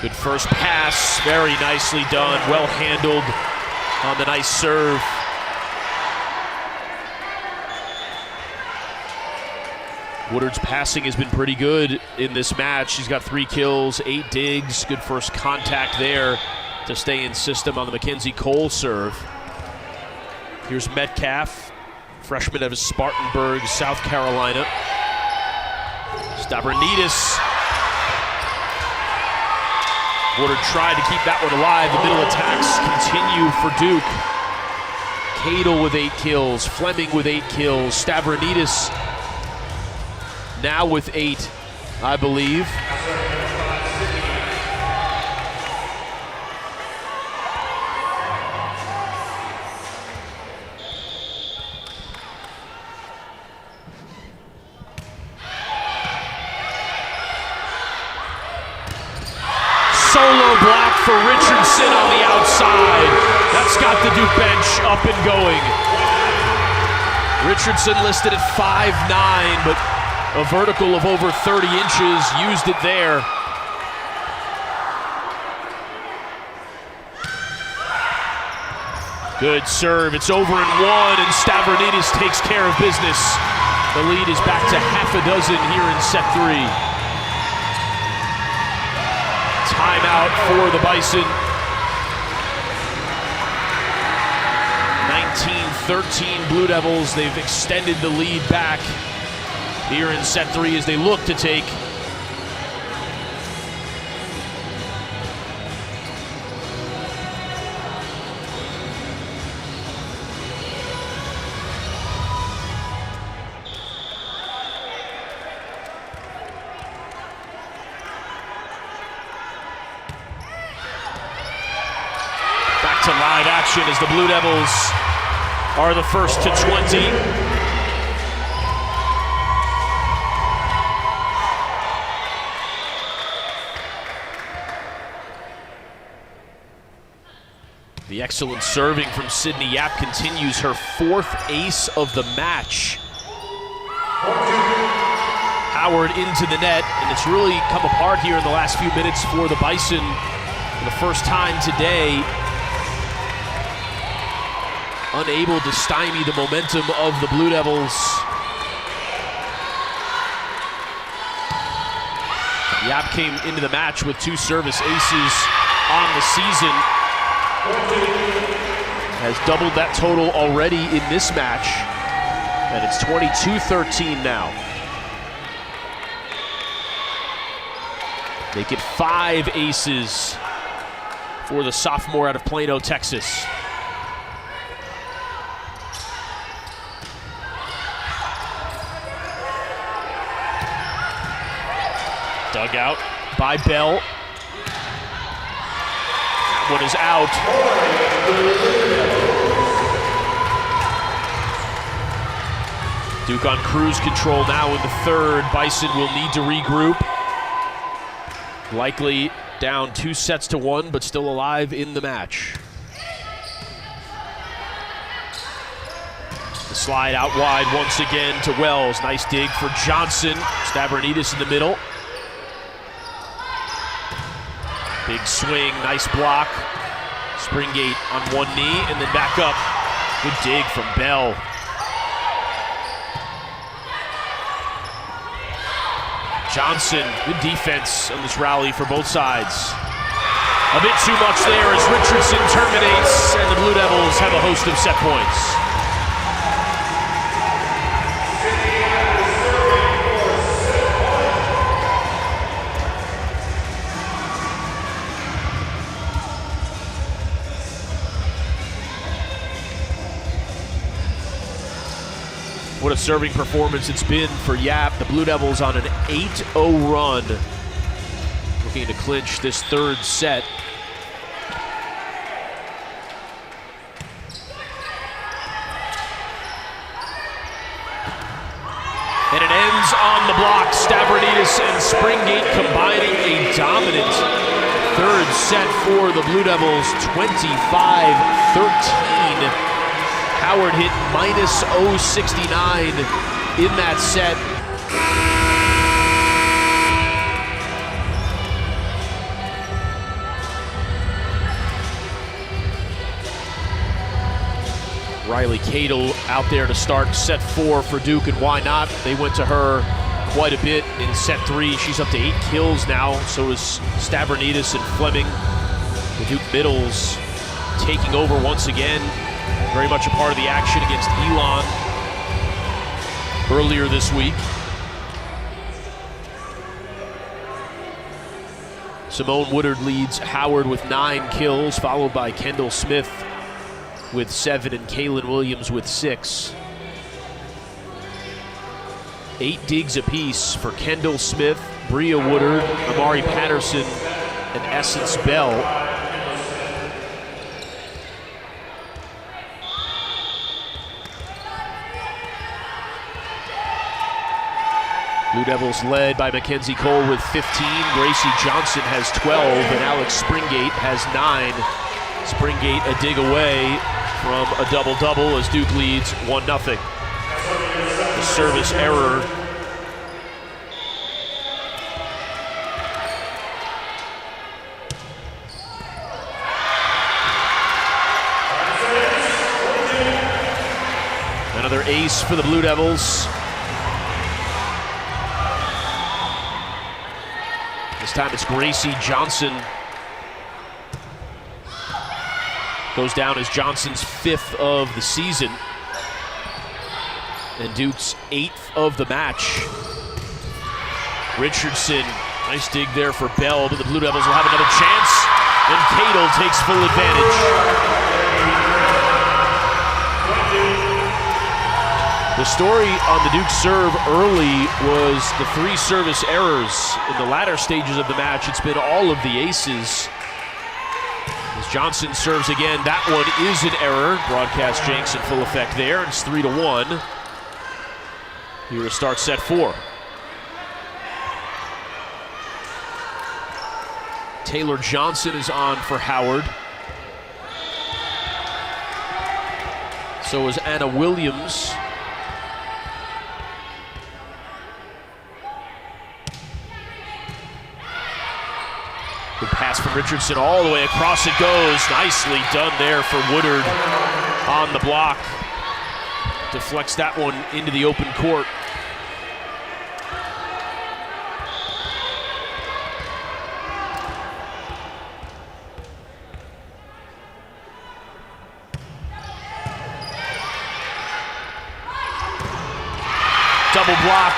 good first pass, very nicely done, well handled on the nice serve. Woodard's passing has been pretty good in this match. She's got 3 kills, 8 digs, good first contact there to stay in system on the Mackenzie Cole serve. Here's Metcalf, freshman out of Spartanburg, South Carolina. Stavronidis. Woodard tried to keep that one alive. The middle attacks continue for Duke. Cadle with 8 kills, Fleming with 8 kills, Stavronidis now with 8, I believe. solo block for Richardson on the outside. That's got the Duke bench up and going. Richardson listed at 5'9", but a vertical of over 30 inches, used it there. Good serve, it's over and one, and Stavronidis takes care of business. The lead is back to half a dozen here in set 3. Timeout for the Bison. 19-13 Blue Devils. They've extended the lead back here in set 3 as they look to take to live action as the Blue Devils are the first to 20. The excellent serving from Sydney Yap continues her 4th ace of the match. Howard into the net, and it's really come apart here in the last few minutes for the Bison for the first time today. Unable to stymie the momentum of the Blue Devils. Yap came into the match with 2 service aces on the season. Has doubled that total already in this match, and it's 22-13 now. They get 5 aces for the sophomore out of Plano, Texas. Dug out by Bell. That one is out. Duke on cruise control now in the 3rd. Bison will need to regroup. Likely down 2-1, but still alive in the match. The slide out wide once again to Wells. Nice dig for Johnson. Stavronidis in the middle. Big swing, nice block. Springate on one knee and then back up. Good dig from Bell. Johnson, good defense on this rally for both sides. A bit too much there as Richardson terminates, and the Blue Devils have a host of set points. What a serving performance it's been for Yap. The Blue Devils on an 8-0 run, looking to clinch this 3rd set. And it ends on the block. Stavronidis and Springate combining a dominant 3rd set for the Blue Devils, 25-13. Howard hit minus 069 in that set. Riley Cadle out there to start set 4 for Duke, and why not? They went to her quite a bit in set 3. She's up to 8 kills now, so is Stavronidis and Fleming. The Duke middles taking over once again. Very much a part of the action against Elon earlier this week. Simone Woodard leads Howard with 9 kills, followed by Kendall Smith with 7 and Kaylin Williams with 6. 8 digs apiece for Kendall Smith, Bria Woodard, Amari Patterson, and Essence Bell. Blue Devils led by Mackenzie Cole with 15. Gracie Johnson has 12, and Alex Springate has 9. Springate a dig away from a double-double as Duke leads 1-0. The service error. Another ace for the Blue Devils. This time it's Gracie Johnson. Goes down as Johnson's 5th of the season. And Duke's 8th of the match. Richardson, nice dig there for Bell, but the Blue Devils will have another chance. And Cadle takes full advantage. The story on the Duke serve early was the 3 service errors. In the latter stages of the match, it's been all of the aces. As Johnson serves again, that one is an error. Broadcast jinx in full effect there. It's 3-1. Here to start set 4. Taylor Johnson is on for Howard. So is Anna Williams. Good pass from Richardson all the way across it goes. Nicely done there for Woodard on the block. Deflects that one into the open court. Double block.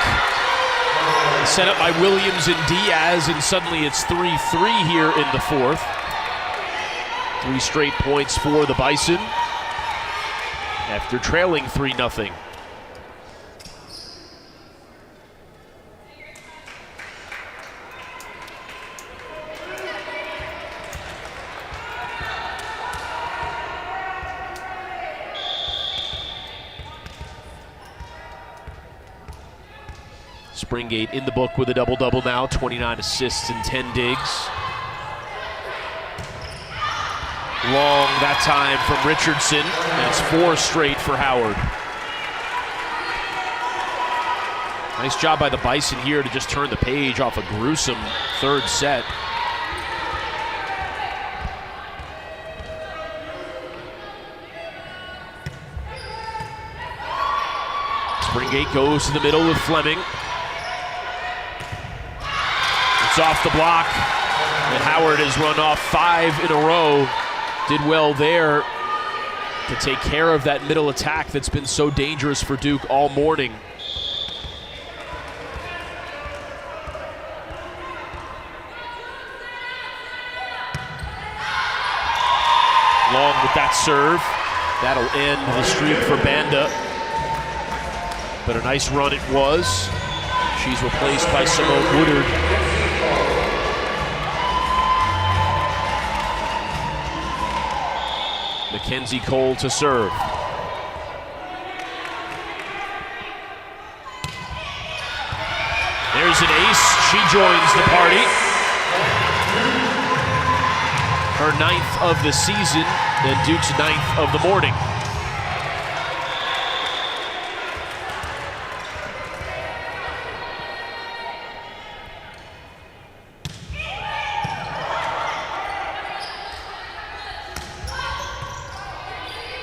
Set up by Williams and Diaz, and suddenly it's 3-3 here in the 4th. 3 straight points for the Bison after trailing 3-0. Springate in the book with a double-double now, 29 assists and 10 digs. Long that time from Richardson, and it's 4 straight for Howard. Nice job by the Bison here to just turn the page off a gruesome 3rd set. Springate goes to the middle with Fleming. It's off the block, and Howard has run off 5 in a row. Did well there to take care of that middle attack that's been so dangerous for Duke all morning. Long with that serve. That'll end the streak for Banda. But a nice run it was. She's replaced by Simone Woodard. Mackenzie Cole to serve. There's an ace. She joins the party. Her 9th of the season, and Duke's 9th of the morning.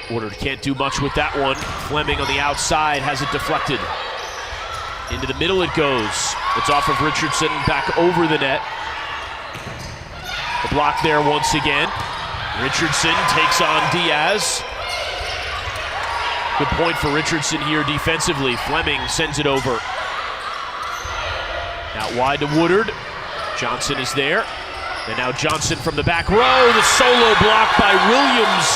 Woodard can't do much with that one. Fleming on the outside has it deflected. Into the middle it goes. It's off of Richardson, back over the net. The block there once again. Richardson takes on Diaz. Good point for Richardson here defensively. Fleming sends it over. Out wide to Woodard. Johnson is there. And now Johnson from the back row. The solo block by Williams.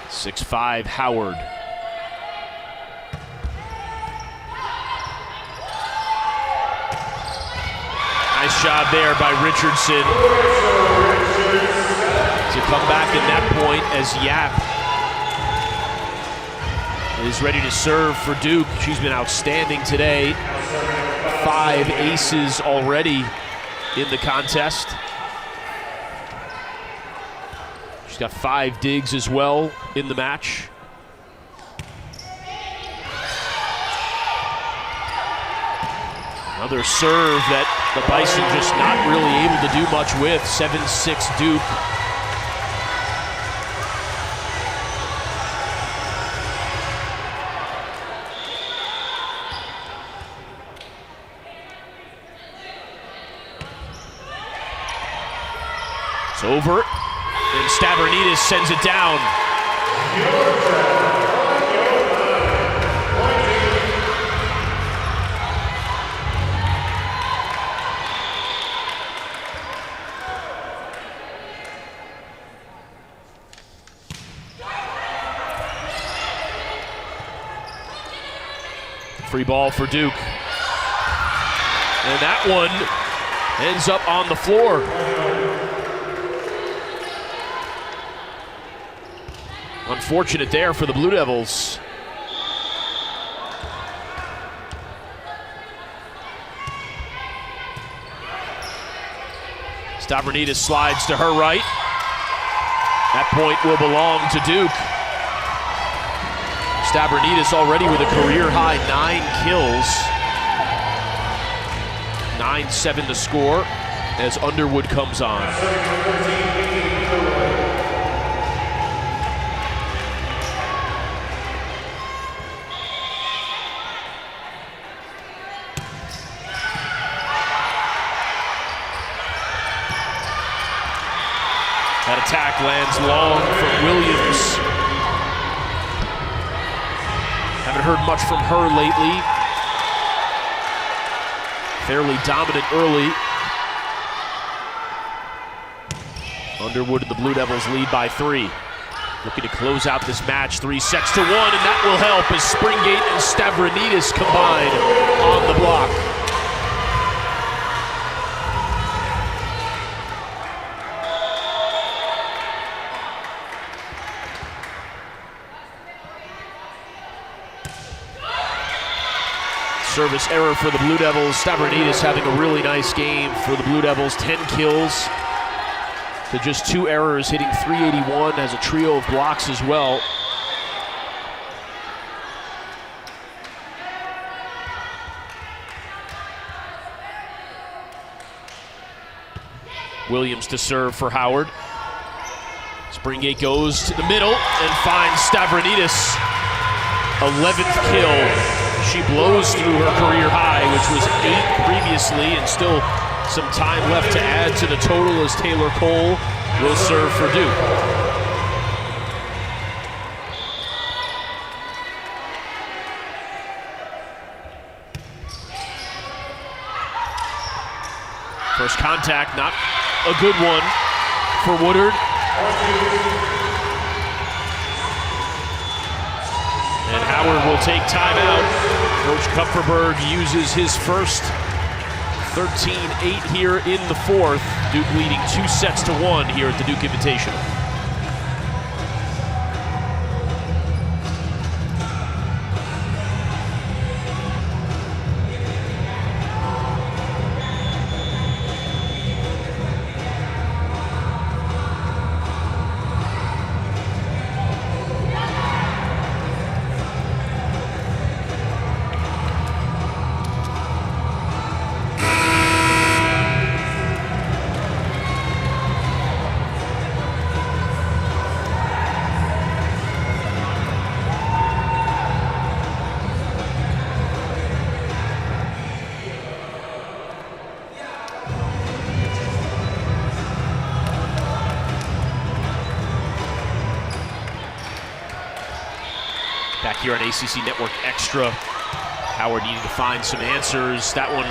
6'5" Howard. Nice job there by Richardson to come back in that point as Yap is ready to serve for Duke. She's been outstanding today. 5 aces already in the contest. She's got 5 digs as well in the match. Another serve that the Bison just not really able to do much with. 7-6 Duke. It's over, and Stavronidis sends it down. Free ball for Duke. And that one ends up on the floor. Unfortunate there for the Blue Devils. Stavronidis slides to her right. That point will belong to Duke. Stavronidis already with a career-high 9 kills. 9-7 to score as Underwood comes on. That attack lands long from Williams. Haven't heard much from her lately. Fairly dominant early. Underwood and the Blue Devils lead by 3. Looking to close out this match 3 sets to 1, and that will help as Springate and Stavronidis combine on the block. Service error for the Blue Devils. Stavronidis having a really nice game for the Blue Devils. 10 kills to just 2 errors, hitting .381, has a trio of blocks as well. Williams to serve for Howard. Springate goes to the middle and finds Stavronidis. 11th kill. She blows through her career high, which was 8 previously, and still some time left to add to the total as Taylor Cole will serve for Duke. First contact, not a good one for Woodard. And Howard will take timeout. Coach Kupferberg uses his first 13-8 here in the 4th. Duke leading 2 sets to 1 here at the Duke Invitational. Back here on ACC Network Extra, Howard needing to find some answers. That one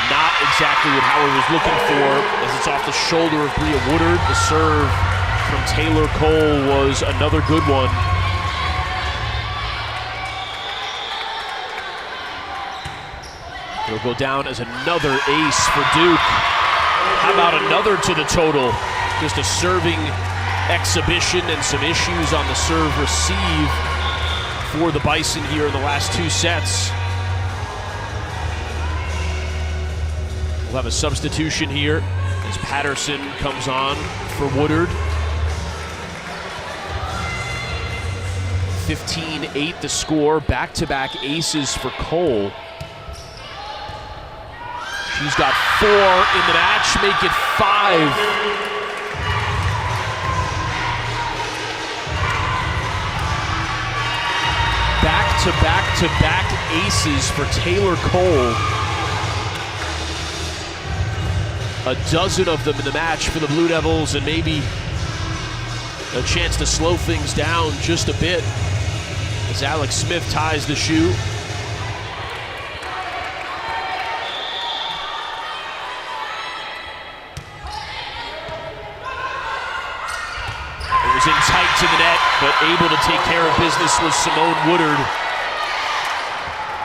not exactly what Howard was looking for, as it's off the shoulder of Bria Woodard. The serve from Taylor Cole was another good one. She'll go down as another ace for Duke. How about another to the total? Just a serving exhibition and some issues on the serve receive for the Bison here in the last 2 sets. We'll have a substitution here as Patterson comes on for Woodard. 15-8 the score, back-to-back aces for Cole. She's got 4 in the match, make it 5. Back-to-back aces for Taylor Cole. A dozen of them in the match for the Blue Devils, and maybe a chance to slow things down just a bit as Alex Smith ties the shoe. It was in tight to the net, but able to take care of business was Simone Woodard.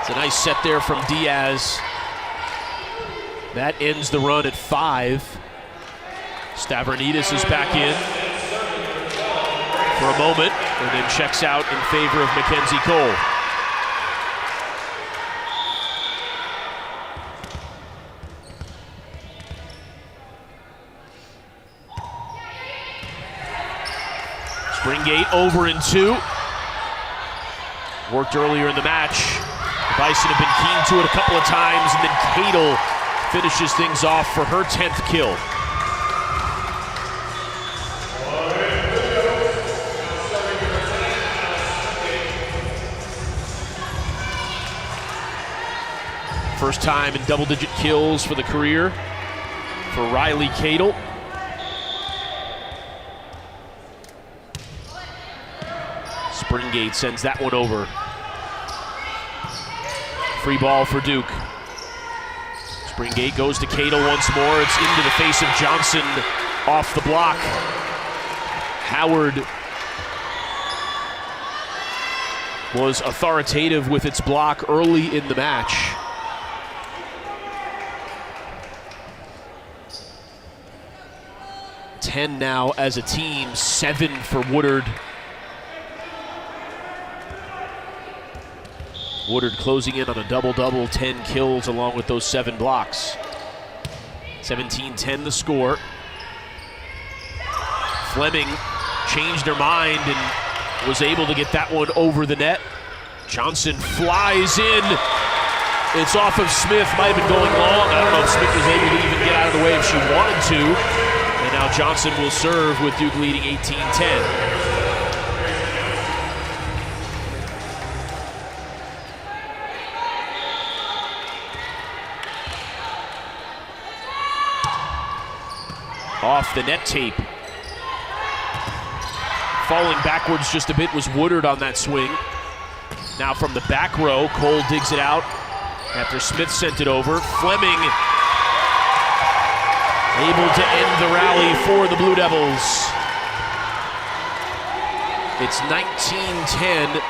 It's a nice set there from Diaz. That ends the run at 5. Stavronidis is back in for a moment and then checks out in favor of Mackenzie Cole. Springgate over in 2. Worked earlier in the match. The Bison have been keen to it a couple of times, and then Cadle finishes things off for her 10th kill. First time in double-digit kills for the career for Riley Cadle. Springgate sends that one over. Free ball for Duke. Springgate goes to Cadle once more. It's into the face of Johnson off the block. Howard was authoritative with its block early in the match. Ten now as a team, 7 for Woodard. Woodard closing in on a double-double, 10 kills along with those 7 blocks. 17-10 the score. Fleming changed her mind and was able to get that one over the net. Johnson flies in. It's off of Smith, might have been going long. I don't know if Smith was able to even get out of the way if she wanted to. And now Johnson will serve with Duke leading 18-10. Off the net tape. Falling backwards just a bit was Woodard on that swing. Now from the back row, Cole digs it out after Smith sent it over. Fleming able to end the rally for the Blue Devils. It's 19-10.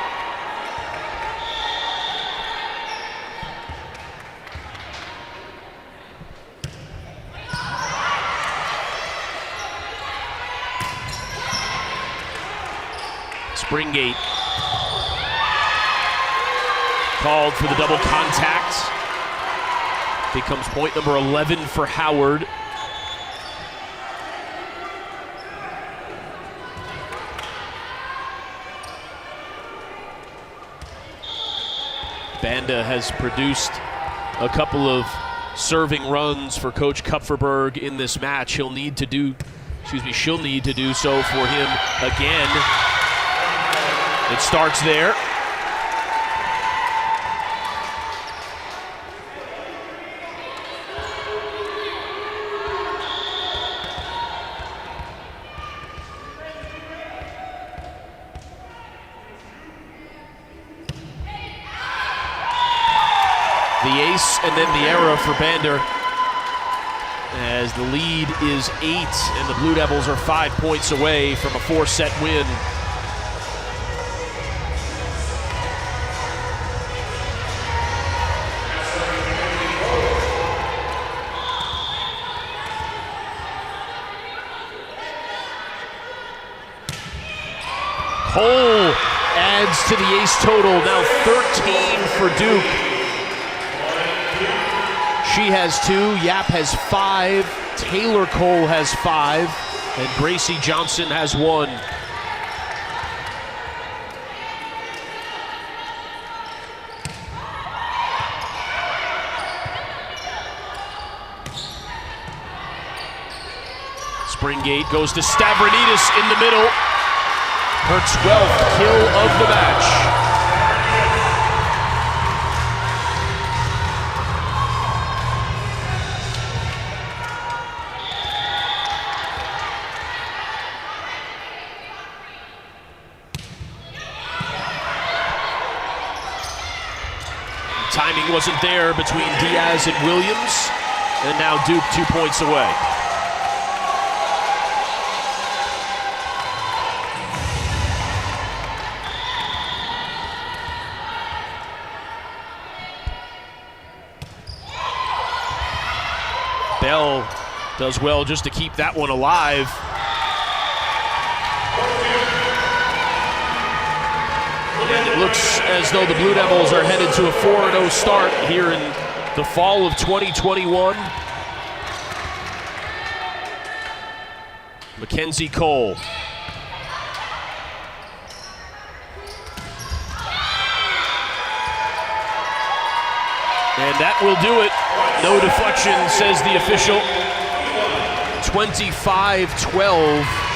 Springgate called for the double contact. Becomes point number 11 for Howard. Banda has produced a couple of serving runs for Coach Kupferberg in this match. She'll need to do so for him again. It starts there. The ace and then the error for Bander, as the lead is 8 and the Blue Devils are 5 points away from a 4-set win. Cole adds to the ace total, now 13 for Duke. She has 2, Yap has 5, Taylor Cole has 5, and Gracie Johnson has 1. Springate goes to Stavridis in the middle. Her 12th kill of the match. Timing wasn't there between Diaz and Williams, and now Duke 2 points away. Bell does well just to keep that one alive. And it looks as though the Blue Devils are headed to a 4-0 start here in the fall of 2021. Mackenzie Cole. And that will do it. No deflection, says the official. 25-12.